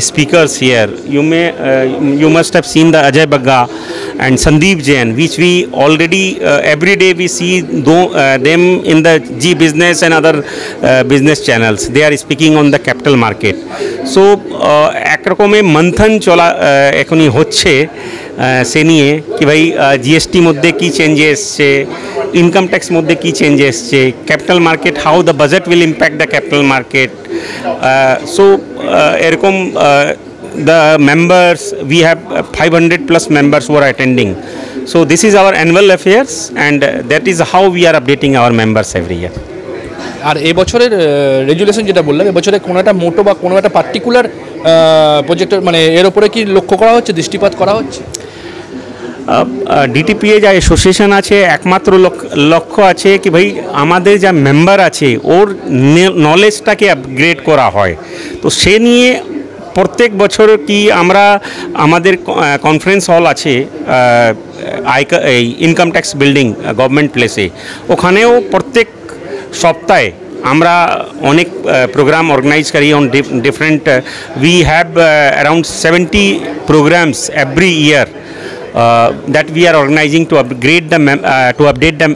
speakers here. You must have seen the Ajay Bagga and Sandeep Jain, which we already every day we see them in the G Business and other business channels. They are speaking on the capital market. So এক রকমের মন্থন চলা এখনই হচ্ছে সে নিয়ে কি ভাই GST মধ্যে কি চেঞ্জ এসছে, ইনকাম ট্যাক্স মধ্যে কি চেঞ্জ এসছে, capital market, how the budget will impact the capital market. So এরকম the members, we have 500+ members who are attending. So this is our annual affairs, and that is how we are updating our members every year. আর এবছরের resolution যেটা বললাম, এবছরে কোনো একটা মোটো বা কোনো একটা পার্টিকুলার প্রজেক্টের মানে এর ওপরে কি লক্ষ্য করা হচ্ছে, দৃষ্টিপাত করা হচ্ছে? ডিটিপিএ যা অ্যাসোসিয়েশন আছে একমাত্র লক্ষ্য আছে কি ভাই আমাদের যা মেম্বার আছে ওর নলেজটাকে আপগ্রেড করা হয়। তো সে নিয়ে প্রত্যেক বছর কি আমরা আমাদের কনফারেন্স হল আছে এই ইনকাম ট্যাক্স বিল্ডিং গভর্নমেন্ট প্লেসে, ওখানেও প্রত্যেক সপ্তাহে আমরা অনেক প্রোগ্রাম অর্গানাইজ করি on different. We have around 70 programs every year that we are organizing to upgrade to update the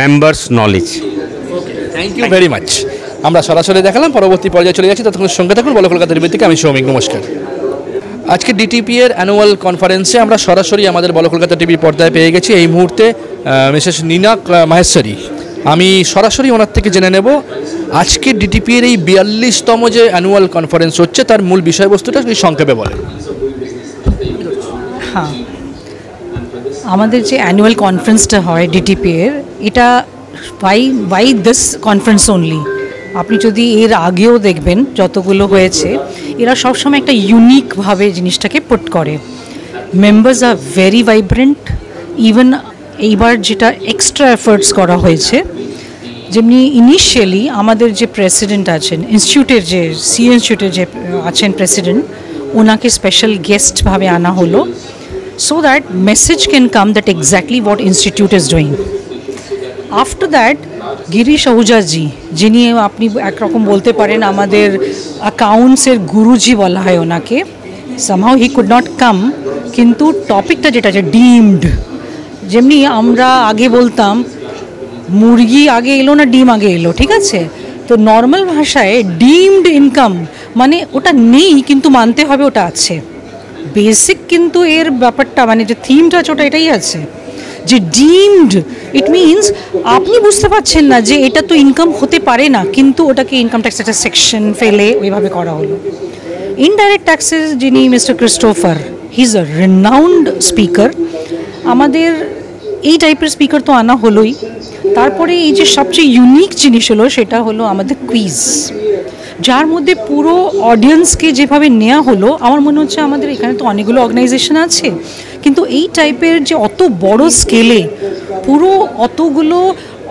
members knowledge. Thank you very much. আমরা সরাসরি দেখালাম, পরবর্তী পর্যায়ে চলে যাচ্ছি, ততক্ষণ সঙ্গে থাকুন বলো কলকাতা টিভি থেকে। আমি সৌমিক, নমস্কার। আজকে ডিটিপি এর অ্যানুয়াল কনফারেন্সে আমরা সরাসরি আমাদের বলো কলকাতা টিভির পর্দায় পেয়ে গেছি এই মুহূর্তে মিসেস নীনা মাহেশ্বরী। আমি সরাসরি ওনার থেকে জেনে নেব আজকে ডিটিপি এর এই 42তম যে অ্যানুয়াল কনফারেন্স হচ্ছে তার মূল বিষয়বস্তুটা সংক্ষেপে বলেন। হ্যাঁ, আমাদের যে অ্যানুয়াল কনফারেন্সটা হয় ডিটিপি এর, এটা ওয়াই দিস কনফারেন্স অনলি। আপনি যদি এর আগেও দেখবেন যতগুলো হয়েছে, এরা সবসময় একটা ইউনিকভাবে জিনিসটাকে পুট করে। Members are very vibrant. Even এইবার যেটা এক্সট্রা এফার্টস করা হয়েছে, যেমনি ইনিশিয়ালি আমাদের যে প্রেসিডেন্ট আছেন ইনস্টিটিউটের, যে সিএ ইনস্টিটিউটের যে আছেন প্রেসিডেন্ট, ওনাকে স্পেশাল গেস্টভাবে আনা হলো, so that message can come that exactly what institute is doing. After that, Girish Ahuja ji, যিনি আপনি একরকম বলতে পারেন আমাদের অ্যাকাউন্টসের গুরুজি বলা হয় ওনাকে, somehow he could not come, কিন্তু টপিকটা যেটা আছে ডিমড, যেমনি আমরা আগে বলতাম মুরগি আগে এলো না ডিম আগে এলো, ঠিক আছে? তো নর্মাল ভাষায় ডিমড ইনকাম মানে ওটা নেই কিন্তু মানতে হবে ওটা আছে। বেসিক কিন্তু এর ব্যাপারটা মানে যে থিমটা আছে ওটা এটাই আছে যে ডিমড, ইট মিনস আপনি বুঝতে পারছেন না যে এটা তো ইনকাম হতে পারে না, কিন্তু ওটাকে ইনকাম ট্যাক্স একটা সেকশন ফেলে ওইভাবে করা হলো। ইনডাইরেক্ট ট্যাক্সেস যিনি mister Christopher, he is a renowned speaker. আমাদের এই টাইপের স্পিকার তো আনা হলোই। তারপরে এই যে সবচেয়ে ইউনিক জিনিস হলো সেটা হলো আমাদের কুইজ, যার মধ্যে পুরো অডিয়েন্সকে যেভাবে নেওয়া হলো, আমার মনে হচ্ছে আমাদের এখানে তো অনেকগুলো অর্গানাইজেশন আছে, কিন্তু এই টাইপের যে অত বড় স্কেলে পুরো অতগুলো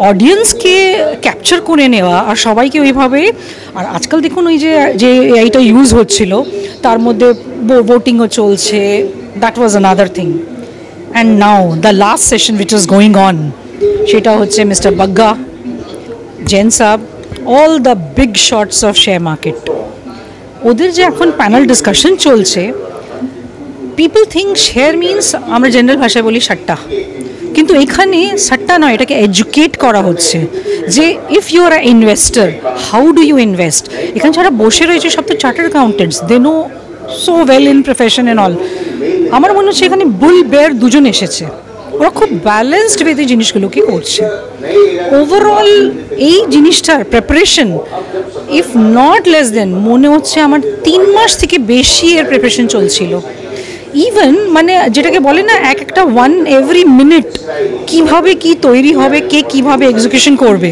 অডিয়েন্সকে ক্যাপচার করে নেওয়া আর সবাইকে ওইভাবে, আর আজকাল দেখুন ওই যে এইটা ইউজ হচ্ছিল তার মধ্যে ভোটিংও চলছে, that was another thing. And now the last session which is going on, সেটা হচ্ছে মিস্টার বাগ্গা, জেন সাহেব, all the big shots of share market. ওদের যে এখন প্যানেল ডিসকাশন চলছে, পিপল থিঙ্ক শেয়ার মিনস আমরা জেনারেল ভাষায় বলি সাট্টা, কিন্তু এখানে সাট্টা নয়, এটাকে এডুকেট করা হচ্ছে যে if you are a investor how do you invest. এখানে যারা বসে রয়েছে সব তো chartered accountants, they know so well in profession and all. আমার মনে হচ্ছে এখানে বুল বেয়ার দুজন এসেছে, ওরা খুব ব্যালেন্সড ওয়েতে জিনিসগুলোকে করছে। ওভারঅল এই জিনিসটার preparation if not less than মনে হচ্ছে আমার 3 মাস থেকে বেশি এর প্রিপারেশন চলছিল। ইভেন মানে যেটাকে বলে না এক একটা ওয়ান এভরি মিনিট কীভাবে কি তৈরি হবে, কে কীভাবে এক্সিকিউশন করবে।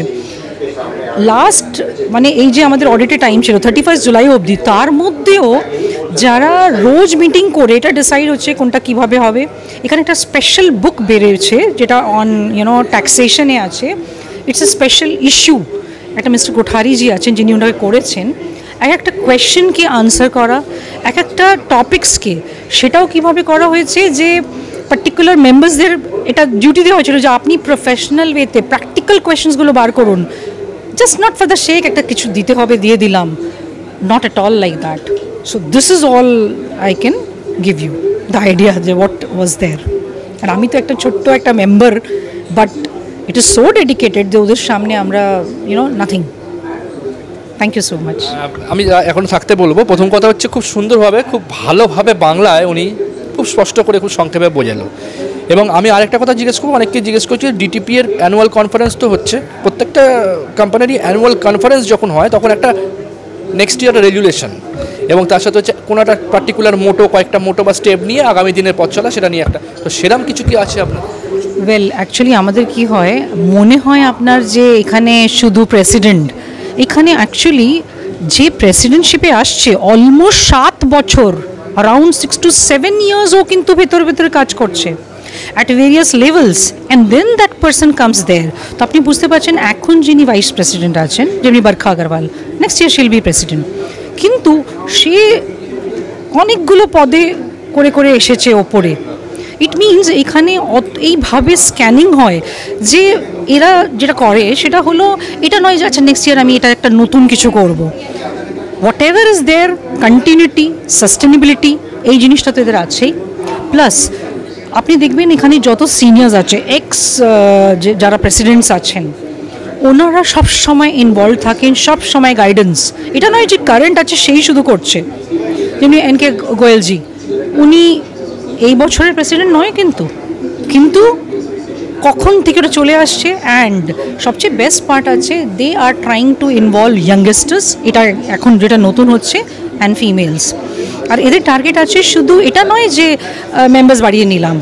লাস্ট মানে এই যে আমাদের অডিটের টাইম ছিল 31 জুলাই অবধি, তার মধ্যেও যারা রোজ মিটিং করে এটা ডিসাইড হচ্ছে কোনটা কিভাবে হবে। এখানে একটা স্পেশাল বুক বেরিয়েছে যেটা অন ট্যাক্সেশনে আছে, ইটস এ স্পেশাল ইস্যু। একটা মিস্টার কোঠারিজি আছেন যিনি ওনাকে করেছেন, এক একটা কোয়েশ্চেনকে আনসার করা, এক একটা টপিক্সকে সেটাও কিভাবে করা হয়েছে যে পার্টিকুলার মেম্বার্সদের এটা ডিউটি দেওয়া হয়েছিল যে আপনি প্রফেশনাল ওয়েতে প্র্যাকটিক্যাল কোয়েশ্চেন্সগুলো বার করুন, just not for the shake একটা কিছু দিতে হবে দিয়ে দিলাম। not at all like that. So this is all I can give you, the idea যে what was there. আর আমি তো একটা ছোট্ট একটা member, but it is so dedicated যে ওদের সামনে আমরা nothing. Thank you so much. আমি এখন থাকতে বলবো, প্রথম কথা হচ্ছে খুব সুন্দরভাবে, খুব ভালোভাবে বাংলায় উনি খুব স্পষ্ট করে, খুব সংক্ষেপে বোঝালো। এবং আমি আরেকটা কথা জিজ্ঞেস করবো, অনেককে জিজ্ঞেস করছি ডিটিপি এর অ্যানুয়াল কনফারেন্স তো হচ্ছে, প্রত্যেকটা কোম্পানিরই অ্যানুয়াল কনফারেন্স যখন হয় তখন একটা নেক্সট ইয়ার রেগুলেশন এবং তার সাথে হচ্ছে কোনো একটা পার্টিকুলার মোটো, কয়েকটা মোটো বা স্টেপ নিয়ে আগামী দিনের পথ চলা, সেটা নিয়ে একটা, তো সেরকম কিছু কি আছে আপনার? ওয়েল অ্যাকচুয়ালি আমাদের কি হয়, মনে হয় আপনার যে এখানে শুধু প্রেসিডেন্ট, এখানে অ্যাকচুয়ালি যে প্রেসিডেন্টশিপে আসছে অলমোস্ট 7 বছর, অ্যারাউন্ড 6 to 7 years ও কিন্তু ভেতরে কাজ করছে at various levels, and then that person comes there. তো আপনি বুঝতে পারছেন এখন যিনি ভাইস প্রেসিডেন্ট আছেন, যেমনি বরখা আগরওয়াল, নেক্সট ইয়ার শিল বি প্রেসিডেন্ট, কিন্তু সে অনেকগুলো পদে করে এসেছে ওপরে। ইট মিনস এখানে এইভাবে স্ক্যানিং হয় যে এরা যেটা করে সেটা হলো, এটা নয় যে আচ্ছা নেক্সট ইয়ার আমি এটা একটা নতুন কিছু করব। Whatever is there, continuity, sustainability, এই জিনিসটা তো এদের আছেই। প্লাস আপনি দেখবেন এখানে যত সিনিয়র্স আছে, যারা প্রেসিডেন্টস আছেন, ওনারা সব সময় ইনভলভ থাকেন, সব সময় গাইডেন্স। এটা নয় যে কারেন্ট আছে সেই শুধু করছে, যেমনি এনকে গোয়েলজি, উনি এই বছরের প্রেসিডেন্ট নয়, কিন্তু কখন থেকে ওটা চলে আসছে। অ্যান্ড সবচেয়ে বেস্ট পার্ট আছে, দে আর ট্রাইং টু ইনভলভ ইয়াংগেস্টার্স, এটা এখন যেটা নতুন হচ্ছে, অ্যান্ড ফিমেলস। আর এদের টার্গেট আছে শুধু এটা নয় যে মেম্বার্স বাড়িয়ে নিলাম,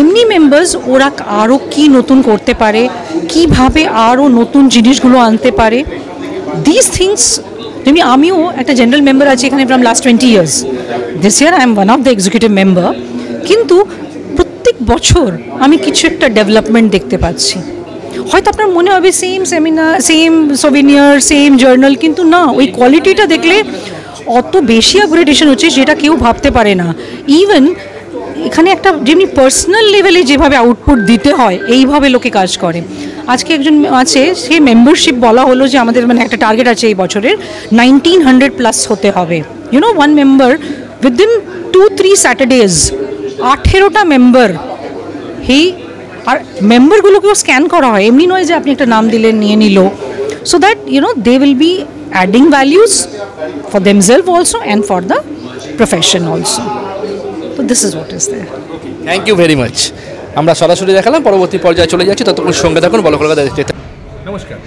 এমনি মেম্বার্স ওরা আরও কি নতুন করতে পারে, কিভাবে আরও নতুন জিনিসগুলো আনতে পারে, দিস থিংস। যেমনি আমিও একটা জেনারেল মেম্বার আছি এখানে from last 20 years, this year I am one of the executive member, কিন্তু প্রত্যেক বছর আমি কিছু একটা ডেভেলপমেন্ট দেখতে পাচ্ছি। হয়তো আপনার মনে হবে same seminar, same souvenir, same journal, কিন্তু না, ওই কোয়ালিটিটা দেখলে অত বেশি আপগ্রেডেশন হচ্ছে যেটা কেউ ভাবতে পারে না। ইভেন এখানে একটা যেমনি পার্সোনাল লেভেলে যেভাবে আউটপুট দিতে হয়, এইভাবে লোকে কাজ করে। আজকে একজন আছে, সে মেম্বারশিপ বলা হলো যে আমাদের মানে একটা টার্গেট আছে এই বছরের 1900+ হতে হবে। ওয়ান মেম্বার উইদিন 2-3 Saturdays 18টা মেম্বার, আর মেম্বারগুলোকেও স্ক্যান করা হয়, এমনি নয় যে আপনি একটা নাম দিলেন নিয়ে নিল, so that they will be adding values for themselves also and for the profession also. So this is what is there. Thank you very much. আমরা সরাসরি দেখালাম, পরবর্তী পর্যায়ে চলে যাচ্ছি, ততক্ষণ সঙ্গে থাকুন বলো কলকাতা দেখতে। নমস্কার,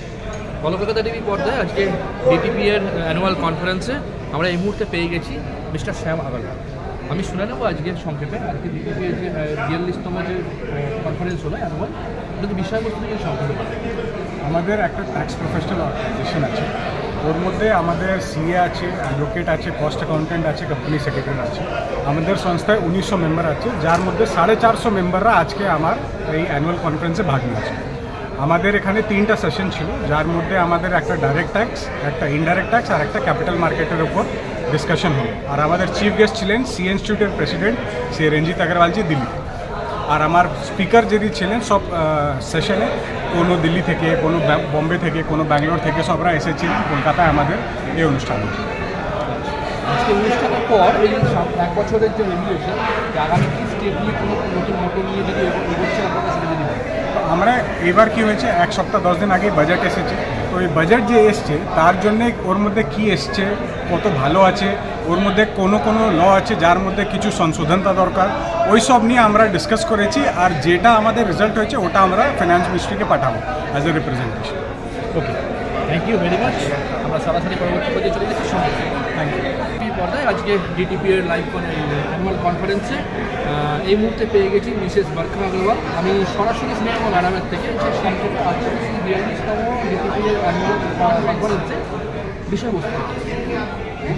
বলো কলকাতা টিভি পর্দায় আজকে ডিটিপি এর অ্যানুয়াল কনফারেন্সে আমরা এই মুহূর্তে পেয়ে গেছি মিস্টার শ্যাম আগরওয়াল। আমি শুনে নেবো আজকে সংক্ষেপে, আজকে ডিটিপি এর যে 42তম যে কনফারেন্স হলো অ্যানুয়াল, এটা বিষয়বস্তু নিয়ে সংক্ষেপে। আমাদের একটা ট্যাক্স প্রফেশনাল অর্গানাইজেশন আছে, ওর মধ্যে আমাদের সিএ আছে, অ্যাডভোকেট আছে, কস্ট অ্যাকাউন্টেন্ট আছে, কোম্পানি সেক্রেটারি আছে। আমাদের সংস্থায় 1900 মেম্বার আছে, যার মধ্যে 450 মেম্বাররা আজকে আমার এই অ্যানুয়াল কনফারেন্সে ভাগ নিয়েছে। আমাদের এখানে 3টা সেশন ছিল, যার মধ্যে আমাদের একটা ডাইরেক্ট ট্যাক্স, একটা ইনডাইরেক্ট ট্যাক্স আর একটা ক্যাপিটাল মার্কেটের উপর ডিসকাশন হলো। আর আমাদের চিফ গেস্ট ছিলেন সি ইনস্টিটিউটের প্রেসিডেন্ট শ্রী রঞ্জিত আগরওয়ালজি, দিল্লি। আর আমার স্পিকার যিনি ছিলেন সব সেশনে, কোনো দিল্লি থেকে, কোনো বম্বে থেকে, কোনো ব্যাঙ্গালোর থেকে, সবরা এসেছিলেন কলকাতায় আমাদের এই অনুষ্ঠানে। আজকে অনুষ্ঠানের পর এই 1 বছরের যে রেগুলেশন, আগামী কি স্টেপ নিয়ে, কোনো নতুন মোটর নিয়ে যদি এগোচ্ছে আপনারা সেটা যদি আমরা এবার কি হয়েছে, 1 সপ্তাহ 10 দিন আগে বাজেট এসেছে, তো এই বাজেট যে এসছে তার জন্যে ওর মধ্যে কি এসছে, কত ভালো আছে, ওর মধ্যে কোনো ল আছে যার মধ্যে কিছু সংশোধনতা দরকার, ওই সব নিয়ে আমরা ডিসকাস করেছি। আর যেটা আমাদের রেজাল্ট হয়েছে ওটা আমরা ফাইন্যান্স মিনিস্ট্রিকে পাঠাবো as a representation. Okay, thank you very much. আমরা সরাসরি পরবর্তী পর্যায়ে চলে যাচ্ছি। Thank you. পর্দায় আজকে ডিটিপি এর লাইভ অ্যানুয়াল কনফারেন্সে এই মুহূর্তে পেয়ে গেছি মিসেস বরখা আগরওয়াল। আমি সরাসরি শুনব ম্যাডামের থেকে যে সংক্ষেপে আছে 42তম ডিটিপি এর অ্যানুয়াল কনফারেন্সে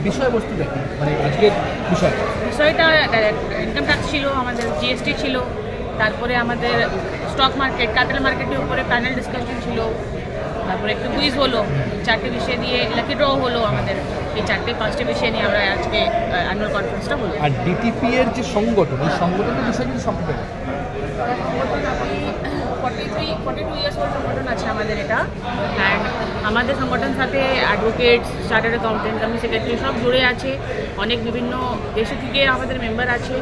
বিষয়বস্তু দেখুন, মানে আজকের বিষয়টা ইনকাম ট্যাক্স ছিল, আমাদের জিএসটি ছিল, তারপরে আমাদের স্টক মার্কেট, ক্যাপিটাল মার্কেটের উপরে প্যানেল ডিসকাশন ছিল, তারপরে একটু কুইজ হলো, 4টে বিষয় দিয়ে লাকি ড্র হলো আমাদের। এই 4-5টে বিষয় নিয়ে আমরা আজকে অ্যানুয়াল কনফারেন্সটা হলো। আর ডিটিপি এর যে সংগঠন, এই সংগঠনের বিষয় যদি সংক্ষেপে 42 ইয়ার্স ওল্ড সংগঠন আছে আমাদের এটা। অ্যান্ড আমাদের সংগঠন সাথে advocates, chartered accountant, company secretary সব জুড়ে আছে। অনেক বিভিন্ন দেশ থেকে আমাদের মেম্বার আছে।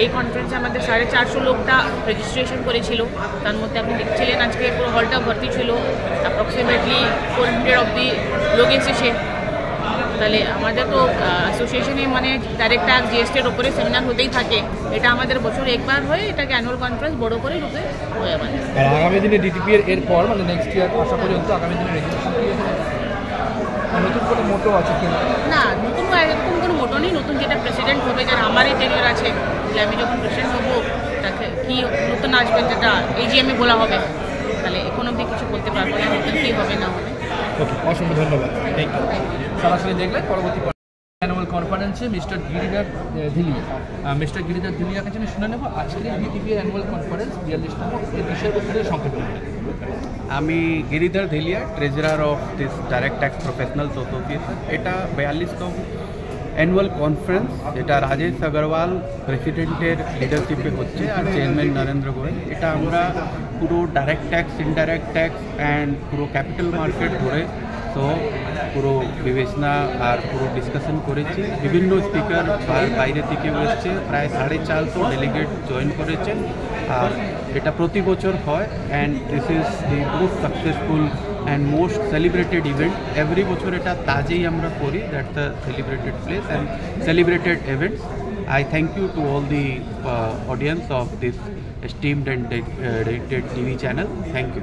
এই কনফারেন্সে আমাদের 450 লোকটা রেজিস্ট্রেশন করেছিল। তার মধ্যে আপনি দেখছিলেন আজকে পুরো হলটা ভর্তি ছিল। অ্যাপ্রক্সিমেটলি 400 অব্দি লোক এসেছে। তাহলে আমাদের তো অ্যাসোসিয়েশনে মানে ডাইরেক্ট ট্যাক্স, জিএসটির ওপরে সেমিনার হতেই থাকে। এটা আমাদের বছরে একবার হয়, এটাকে অ্যানুয়াল কনফারেন্স বড় করে রূপে হয় আমাদের। আর আগামী দিনে ডিটিপি এর পর মানে নেক্সট ইয়ার আসা পর্যন্ত আগামী দিনে রেগুলেশন কি নতুন কোনো মোটো আছে কি না? নতুন এরকম কোনো মোটো নেই। নতুন যেটা প্রেসিডেন্ট হবে, যারা আমারই টেনিয়র আছে, আমি যখন প্রেসিডেন্ট হবো তাকে কি নতুন আসবে যেটা এজিএমে বলা হবে, তাহলে এখন অবধি কিছু বলতে পারবো না নতুন কী হবে না হবে। ওকে, অসংখ্য ধন্যবাদ। Thank you. সরাসরি দেখলেন পরবর্তী অ্যানুয়াল কনফারেন্সে মিস্টার গিরিধর ধিলিয়া। মিস্টার গিরিধর ধিলিয়ার কাছে আমি শুনে নেব আজকের ডিটিপি অ্যানুয়াল কনফারেন্স 42তম এই বিষয়বস্তুর সংক্ষেপে। আমি Giridhar Dhilia, treasurer of this direct tax professionals association. এটা 42তম অ্যানুয়াল কনফারেন্স, যেটা রাজেশ আগরওয়াল প্রেসিডেন্টের লিডারশিপে হচ্ছে আর চেয়ারম্যান নরেন্দ্র গোয়েল। এটা আমরা পুরো direct tax, indirect tax and পুরো ক্যাপিটাল মার্কেট ধরে তো পুরো বিবেচনা আর পুরো ডিসকাশন করেছি। বিভিন্ন স্পিকার বাইরে থেকে এসছে, প্রায় 450 ডেলিগেট জয়েন করেছেন। আর এটা প্রতি বছর হয় and this is the most successful and most celebrated event. Every বছর এটা তাজেই আমরা করি, that's the celebrated place and celebrated events. I thank you to all the audience of this esteemed and dedicated TV channel. Thank you.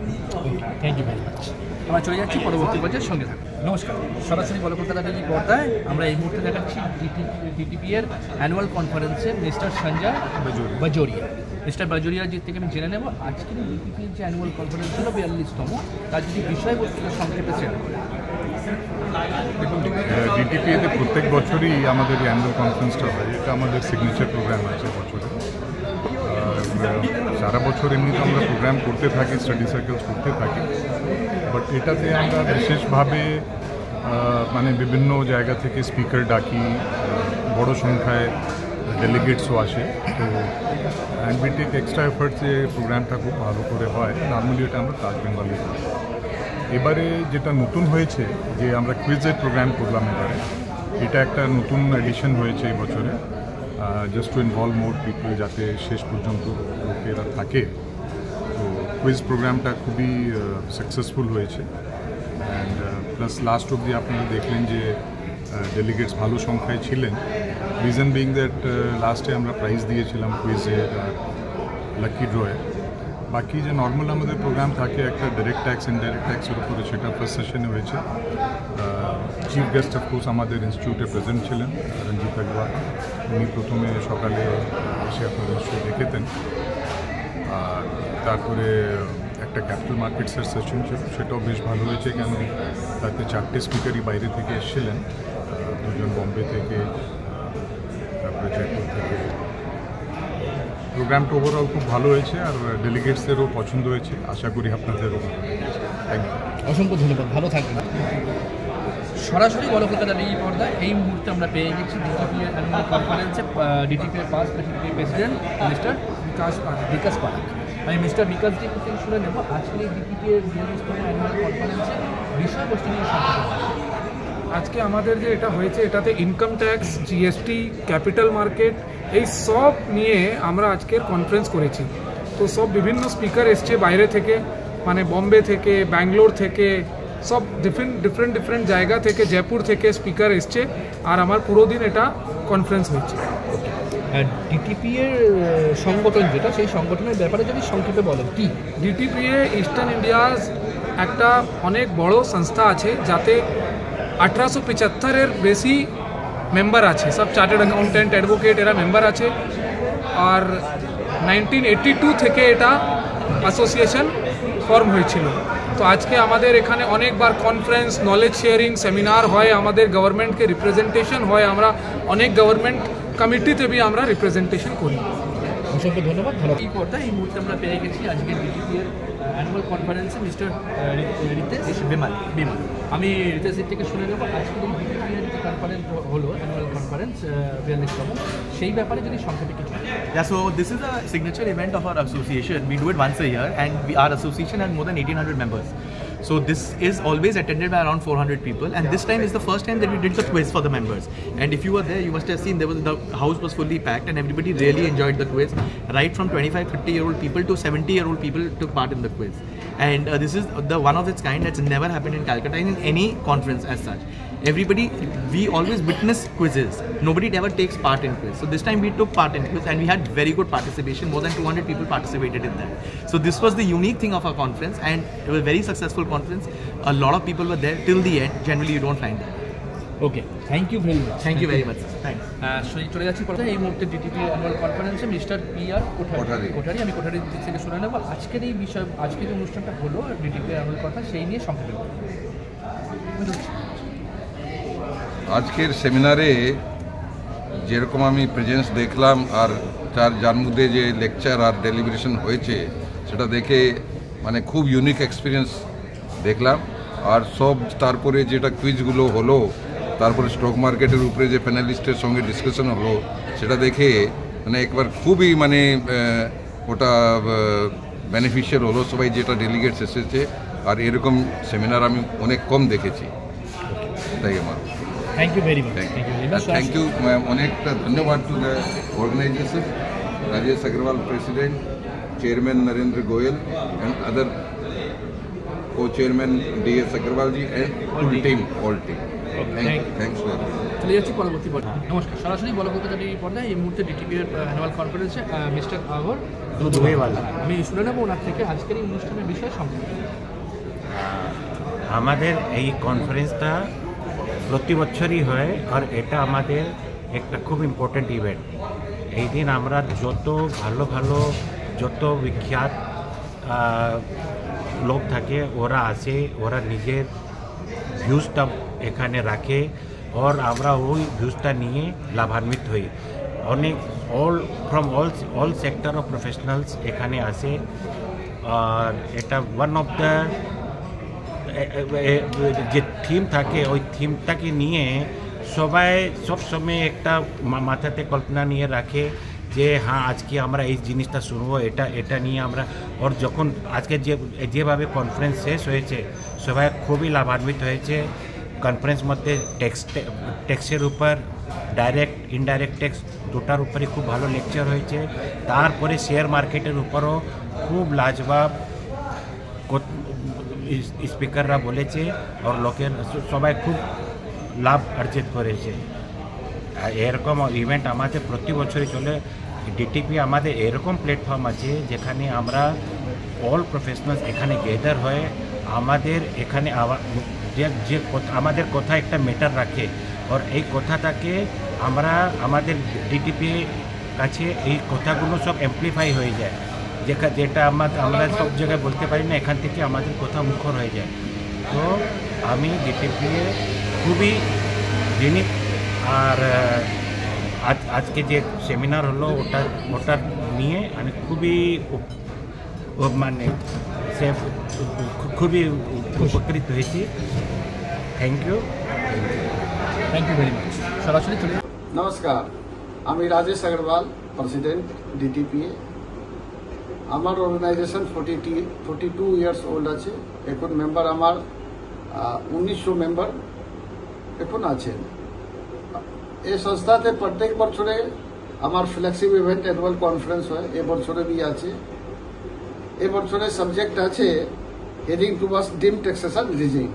Thank you very much. আমরা চলে যাচ্ছি পরবর্তী পর্যায়ের সঙ্গে থাকুন। নমস্কার, সরাসরি বলো কলকাতা টিভি পর্দায় আমরা এই মুহূর্তে দেখাচ্ছি ডিটিপি এর অ্যানুয়াল কনফারেন্সে মিস্টার সঞ্জয় বাজোরিয়া। মিস্টার বাজোরিয়াজির থেকে আমি জেনে নেব আজকের ডিটিপি এর যে অ্যানুয়াল কনফারেন্স ছিল 42তম, তার যদি বিষয়বস্তুটা সংক্ষেপে শেয়ার করেন। দেখুন, ডিটিপিএতে প্রত্যেক বছরই আমাদের অ্যানুয়াল কনফারেন্সটা হয়। এটা আমাদের সিগনেচার প্রোগ্রাম আছে বছরে। সারা বছর এমনিতে আমরা প্রোগ্রাম করতে থাকি, স্টাডি সার্কেলস করতে থাকি, বাট এটাতে আমরা বিশেষভাবে মানে বিভিন্ন জায়গা থেকে স্পিকার ডাকি, বড় সংখ্যায় ডেলিগেটসও আসে। তো and we take extra effort যে প্রোগ্রামটা খুব ভালো করে হয়। নর্মালি এটা আমরা তাজ বেঙ্গলে করি। এবারে যেটা নতুন হয়েছে যে আমরা কুইজের প্রোগ্রাম করলাম এবারে, এটা একটা নতুন এডিশন হয়েছে এই বছরে, just two involve more people, যাতে শেষ পর্যন্ত লোকেরা থাকে। তো কুইজ প্রোগ্রামটা খুবই সাকসেসফুল হয়েছে। অ্যান্ড প্লাস লাস্ট অবধি আপনারা দেখলেন যে ডেলিগেটস ভালো সংখ্যায় ছিলেন। রিজন বিং দ্যাট লাস্টে আমরা প্রাইজ দিয়েছিলাম কুইজের লাকি ড্রয়ে। বাকি যে নর্মাল আমাদের প্রোগ্রাম থাকে একটা ডাইরেক্ট ট্যাক্স, ইনডাইরেক্ট ট্যাক্সের উপরে, সেটা ফার্স্ট সেশনে হয়েছে। চিফ গেস্ট অফকোর্স আমাদের ইনস্টিটিউটে প্রেজেন্ট ছিলেন রঞ্জিত আগরওয়াল। উনি প্রথমে সকালে এসে আপনার ইনস্টিটিউট দেখেতেন। আর তারপরে একটা ক্যাপিটাল মার্কেটসের সেশন ছিল, সেটাও বেশ ভালো হয়েছে, কেন তাতে 4টে স্পিকারই বাইরে থেকে এসেছিলেন, 2জন বম্বে থেকে, তারপরে জয়পুর থেকে। প্রোগ্রামটা ওভারঅল খুব ভালো হয়েছে আর ডেলিগেটসদেরও পছন্দ হয়েছে। আশা করি আপনাদেরও ভালো লেগেছে। Thank you. অসংখ্য ধন্যবাদ, ভালো থাকবেন। সরাসরি বলো কলকাতা টিভি পর্দায় এই মুহূর্তে আমরা পেয়ে গেছি ডিটিপি এর অ্যানুয়াল কনফারেন্সে ডিটিপি এর পাস্ট প্রেসিডেন্ট মিস্টার বিকাশ পারাক। আমি মিস্টার বিকাশ জি থেকে শুনে নেব আজকে এই ডিটিপি এর 42তম অ্যানুয়াল কনফারেন্সে বিষয়বস্তু নিয়ে আজকে আমাদের যে এটা হয়েছে, এটাতে income tax, GST, capital market, এই সব নিয়ে আমরা আজকের কনফারেন্স করেছি। তো সব বিভিন্ন স্পিকার এসছে বাইরে থেকে, মানে বম্বে থেকে, ব্যাঙ্গালোর থেকে, সব ডিফারেন্ট জায়গা থেকে, জয়পুর থেকে স্পিকার এসছে। আর আমার পুরো দিন এটা কনফারেন্স হয়েছে। ডিটিপি এর সংগঠন যেটা, সেই সংগঠনের ব্যাপারে যদি সংক্ষেপে বলেন কি? ডিটিপিএ ইস্টার্ন ইন্ডিয়াজ একটা অনেক বড় সংস্থা আছে, যাতে 1875-এর বেশি মেম্বার আছে। সব চার্টার্ড অ্যাকাউন্টেন্ট, অ্যাডভোকেট এরা মেম্বার আছে। আর 1982 থেকে এটা অ্যাসোসিয়েশন ফর্ম হয়েছিল। তো আজকে আমাদের এখানে অনেকবার কনফারেন্স, নলেজ শেয়ারিং, সেমিনার হয়, আমাদের গভর্নমেন্টকে রিপ্রেজেন্টেশন হয়, আমরা অনেক গভর্নমেন্ট কমিটিতে বি আমরা রিপ্রেজেন্টেশন করি। অসংখ্য ধন্যবাদ, ভালো। এই পর্দায় এই মুহূর্তে আমরা পেয়ে গেছি আজকে ডিটিপি এর অ্যানুয়াল কনফারেন্সে মিস্টার রিতেশ বিমাল। আমি রিতেশের থেকে শুনে নেব আজকে এই ডিটিপি এর যে কনফারেন্স হলো, অ্যানুয়াল কনফারেন্স 42তম, সেই ব্যাপারে যদি সংক্ষেপে কিছু। Yeah, so this is a signature event of our association. We do it once a year and our association has more than 1800 members. So this is always attended by around 400 people, and this time is the first time that we did the quiz for the members. And if you were there, you must have seen the house was fully packed and everybody really enjoyed the quiz. Right from 25-30-year-old people to 70-year-old people took part in the quiz. And this is the one of its kind that's never happened in Calcutta in any conference as such. We always witness quizzes. Nobody ever takes part in quiz. So this time we took part in quiz and we had very good participation. More than 200 people participated in that. So this was the unique thing of our conference, and it was a very successful conference. A lot of people were there till the end. Generally you don't find that. Okay, thank you very much. Thank you very much, thanks. চলে যাচ্ছি এই মুহূর্তে DTP annual কনফারেন্সে mister PR Kothari, আমি কোঠারির দিক থেকে শুনে নেব আজকের এই বিষয়, আজকের যে অনুষ্ঠানটা হলো ডিটিপি অ্যানুয়াল কনফারেন্স, সেই নিয়ে সংক্ষেপে। আজকের সেমিনারে যেরকম আমি প্রেজেন্স দেখলাম আর যার মধ্যে যে লেকচার আর ডেলিভারেশন হয়েছে সেটা দেখে মানে খুব ইউনিক এক্সপিরিয়েন্স দেখলাম। আর সব তারপরে যেটা কুইজগুলো হলো, তারপরে স্টক মার্কেটের উপরে যে প্যানেলিস্টের সঙ্গে ডিসকাশন হলো, সেটা দেখে মানে একবার খুবই মানে ওটা বেনিফিশিয়াল হলো। সবাই যেটা ডেলিগেটস এসেছে, আর এরকম সেমিনার আমি অনেক কম দেখেছি। তাই আমার thank you very much. Thank you, অনেকটা ধন্যবাদ to the organisation, Rajesh Agarwal president, chairman Narendra Goel and other co-chairman DS Agarwal ji and full team, all team. Thanks for চলে যাচ্ছি পরবর্তী পর্যায়ে। নমস্কার, সরাসরি বলো কলকাতা টিভি পর্দায় এই মুহূর্তে ডিটিপির অ্যানুয়াল কনফারেন্সে মিস্টার আগর দুধওয়ালা, আমি শুনে নেব ওনার থেকে আজকের এই অনুষ্ঠানের বিষয়ে সংক্ষেপে। আমাদের এই কনফারেন্সটা প্রতি বছরই হয়, আর এটা আমাদের একটা খুব ইম্পর্টেন্ট ইভেন্ট। এই দিন আমরা যত ভালো ভালো যত বিখ্যাত লোক থাকে ওরা আসে, ওরা নিজের ভিউজটা এখানে রাখে, আর আমরা ওই ভিউজটা নিয়ে লাভান্বিত হই। অনেক অল সেক্টর অফ প্রফেশনালস এখানে আসে, আর এটা ওয়ান অফ দ্য যে থিম থাকে ওই থিমটাকে নিয়ে সবাই সবসময় একটা মাথাতে কল্পনা নিয়ে রাখে যে হ্যাঁ আজকে আমরা এই জিনিসটা শুনবো, এটা নিয়ে আমরা। ওর যখন আজকে যেভাবে কনফারেন্স শেষ হয়েছে সবাই খুবই লাভান্বিত হয়েছে। কনফারেন্স মধ্যে ট্যাক্সের উপর ডাইরেক্ট ইনডাইরেক্ট ট্যাক্স দুটার উপরে খুব ভালো লেকচার হয়েছে। তারপরে শেয়ার মার্কেটের উপরও খুব লাজবাব স্পিকাররা বলেছে, আর লোকের সবাই খুব লাভ অর্জিত করেছে। এরকম ইভেন্ট আমাদের প্রতি বছরই চলে। ডিটিপি আমাদের এরকম প্ল্যাটফর্ম আছে যেখানে আমরা অল প্রফেশনালস এখানে গেদার হয়ে আমাদের এখানে যে আমাদের কথা একটা ম্যাটার রাখে, আর এই কথাটাকে আমরা আমাদের ডিটিপি কাছে এই কথাগুলো সব অ্যাম্প্লিফাই হয়ে যায়, যেটা আমরা সব জায়গায় বলতে পারি না, এখান থেকে আমাদের কথা মুখর হয়ে যায়। তো আমি ডিটিপি খুবই ইউনিক, আর আজকে যে সেমিনার হলো ওটা নিয়ে আমি খুবই মানে খুবই উপকৃত হয়েছি। Thank you very much. সরাসরি চলে নমস্কার, আমি রাজেশ अग्रवाल, প্রেসিডেন্ট ডিটিপিএ। আমার অর্গানাইজেশন 42 ইয়ার্স ওল্ড আছে। এখন মেম্বার আমার 1900 মেম্বার এখন আছেন। এই সংস্থাতে প্রত্যেক বছরে আমার ফ্লেক্সিবল ইভেন্ট অ্যানুয়াল কনফারেন্স হয়, এবছরে বি আছে। এবছরে সাবজেক্ট আছে হেডিং টুয়ার্ডস ডিম ট্যাক্সেশন রিজিম।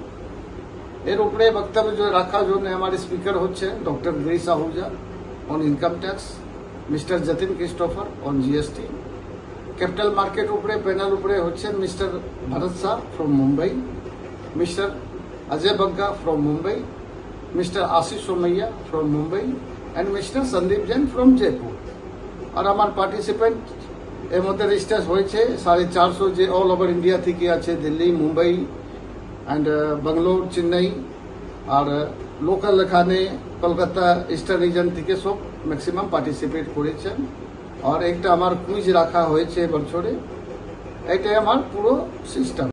এর উপরে বক্তব্য রাখার জন্য আমার স্পিকার হচ্ছেন doctor Grace Ahuja on income tax, mister Jatin Christopher on GST. Capital market উপরে প্যানেল উপরে হচ্ছেন mister Bharat Shah from Mumbai, mister Ajay Bagga from Mumbai, mister Ashish Somaiya from Mumbai and mister Sandeep Jain from Jaipur. আর আমার পার্টিসিপেন্ট এর মধ্যে রেজিস্টার হয়েছে 450 যে অল ওভার ইন্ডিয়া থেকে আছে, দিল্লি, মুম্বাই অ্যান্ড বেঙ্গালোর, চেন্নাই, আর লোকাল এখানে কলকাতা ইস্টার্ন রিজন থেকে সব ম্যাক্সিমাম পার্টিসিপেট করেছেন। আর একটা আমার কুইজ রাখা হয়েছে বছরে, এটাই আমার পুরো সিস্টেম।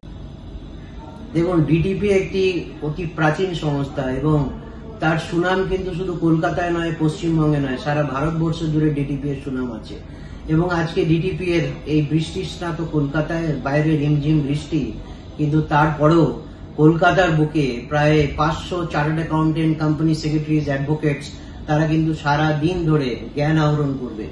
দেখুন, ডিটিপি একটি অতি প্রাচীন সংস্থা এবং তার সুনাম কিন্তু শুধু কলকাতায় নয়, পশ্চিমবঙ্গে নয়, সারা ভারতবর্ষ জুড়ে ডিটিপি এর সুনাম আছে। এবং আজকে ডিটিপি এর এই বৃষ্টিস্নাত কলকাতায় বাইরে রিমঝিম বৃষ্টি, কিন্তু তারপরেও কলকাতার বুকে প্রায় 500 chartered accountant, company secretaries, advocates তারা কিন্তু সারা দিন ধরে জ্ঞান আহরণ করবে।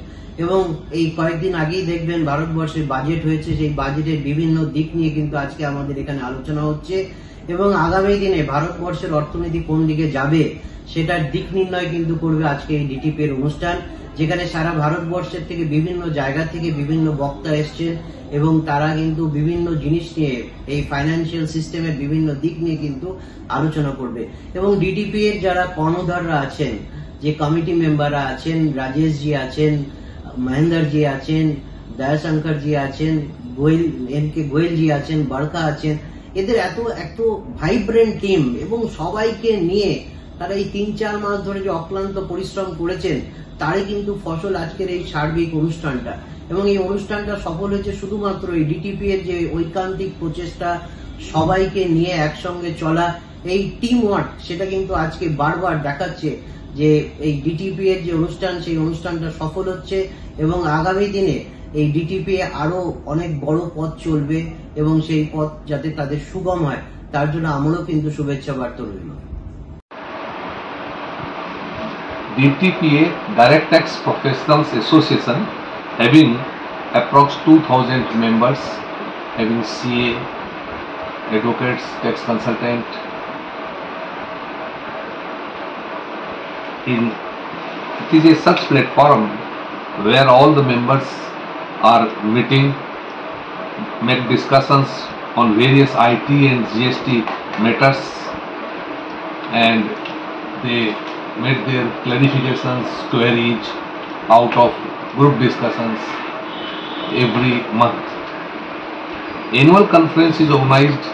এবং এই কয়েকদিন আগেই দেখবেন ভারতবর্ষের বাজেট হয়েছে, সেই বাজেটের বিভিন্ন দিক নিয়ে কিন্তু আজকে আমাদের এখানে আলোচনা হচ্ছে এবং আগামী দিনে ভারতবর্ষের অর্থনীতি কোন দিকে যাবে সেটার দিক নির্ণয় কিন্তু করবে আজকে এই ডিটিপি এর অনুষ্ঠান, যেখানে সারা ভারতবর্ষের থেকে বিভিন্ন জায়গা থেকে বিভিন্ন বক্তা এসছেন এবং তারা কিন্তু বিভিন্ন জিনিস নিয়ে এই ফাইন্যান্সিয়াল সিস্টেমের বিভিন্ন দিক নিয়ে কিন্তু আলোচনা করবে। এবং ডিটিপি এর যারা কর্ণধাররা আছেন, যে কমিটি মেম্বাররা আছেন, রাজেশ জি আছেন, মহেন্দ্র জি আছেন, দয়াশঙ্কর জি আছেন, গোয়েল জি আছেন, বারকা আছেন, এদের এত ভাইব্রেন্ট টিম এবং সবাইকে নিয়ে তারা এই 3-4 মাস ধরে যে অক্লান্ত পরিশ্রম করেছেন তারই কিন্তু ফসল আজকের এই সার্বিক অনুষ্ঠানটা। এবং এই অনুষ্ঠানটা সফল হয়েছে শুধুমাত্র এই ডিটিপি এর যে ঐকান্তিক প্রচেষ্টা, সবাইকে নিয়ে একসঙ্গে চলা, এই টিম ওয়ার্ক, সেটা কিন্তু আজকে বারবার দেখাচ্ছে যে এই ডিটিপি এর যে অনুষ্ঠান, সেই অনুষ্ঠানটা সফল হচ্ছে এবং আগামী দিনে এই ডিটিপি আরো অনেক বড় পথ চলবে এবং সেই পথ যাতে তাদের সুগম হয় তার জন্য আমরাও কিন্তু শুভেচ্ছা বার্তা রইল। DTPA Direct Tax Professionals Association having approx 2000 members, having CA, advocates, tax consultant. It is a such platform where all the members are meeting, make discussions on various IT and GST matters, and they made their clarifications, queries out of group discussions every month. Annual conference is organized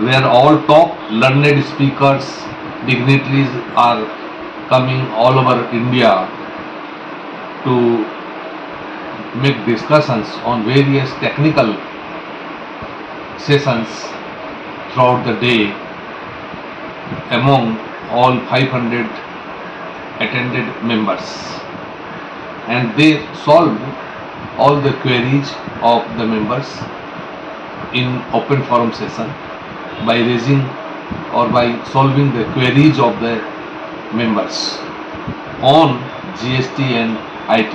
where all top learned speakers, dignitaries are coming all over India to make discussions on various technical sessions throughout the day among all 500 attended members, and they solve all the queries of the members in open forum session by raising or by solving the queries of the members on GST and IT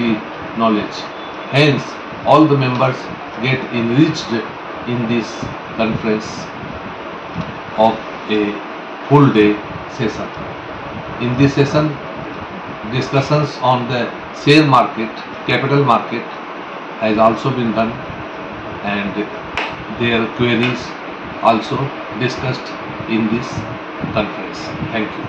knowledge. Hence, all the members get enriched in this conference of a full day session. In this session, discussions on the share market, capital market has also been done, and their queries also discussed in this conference. Thank you.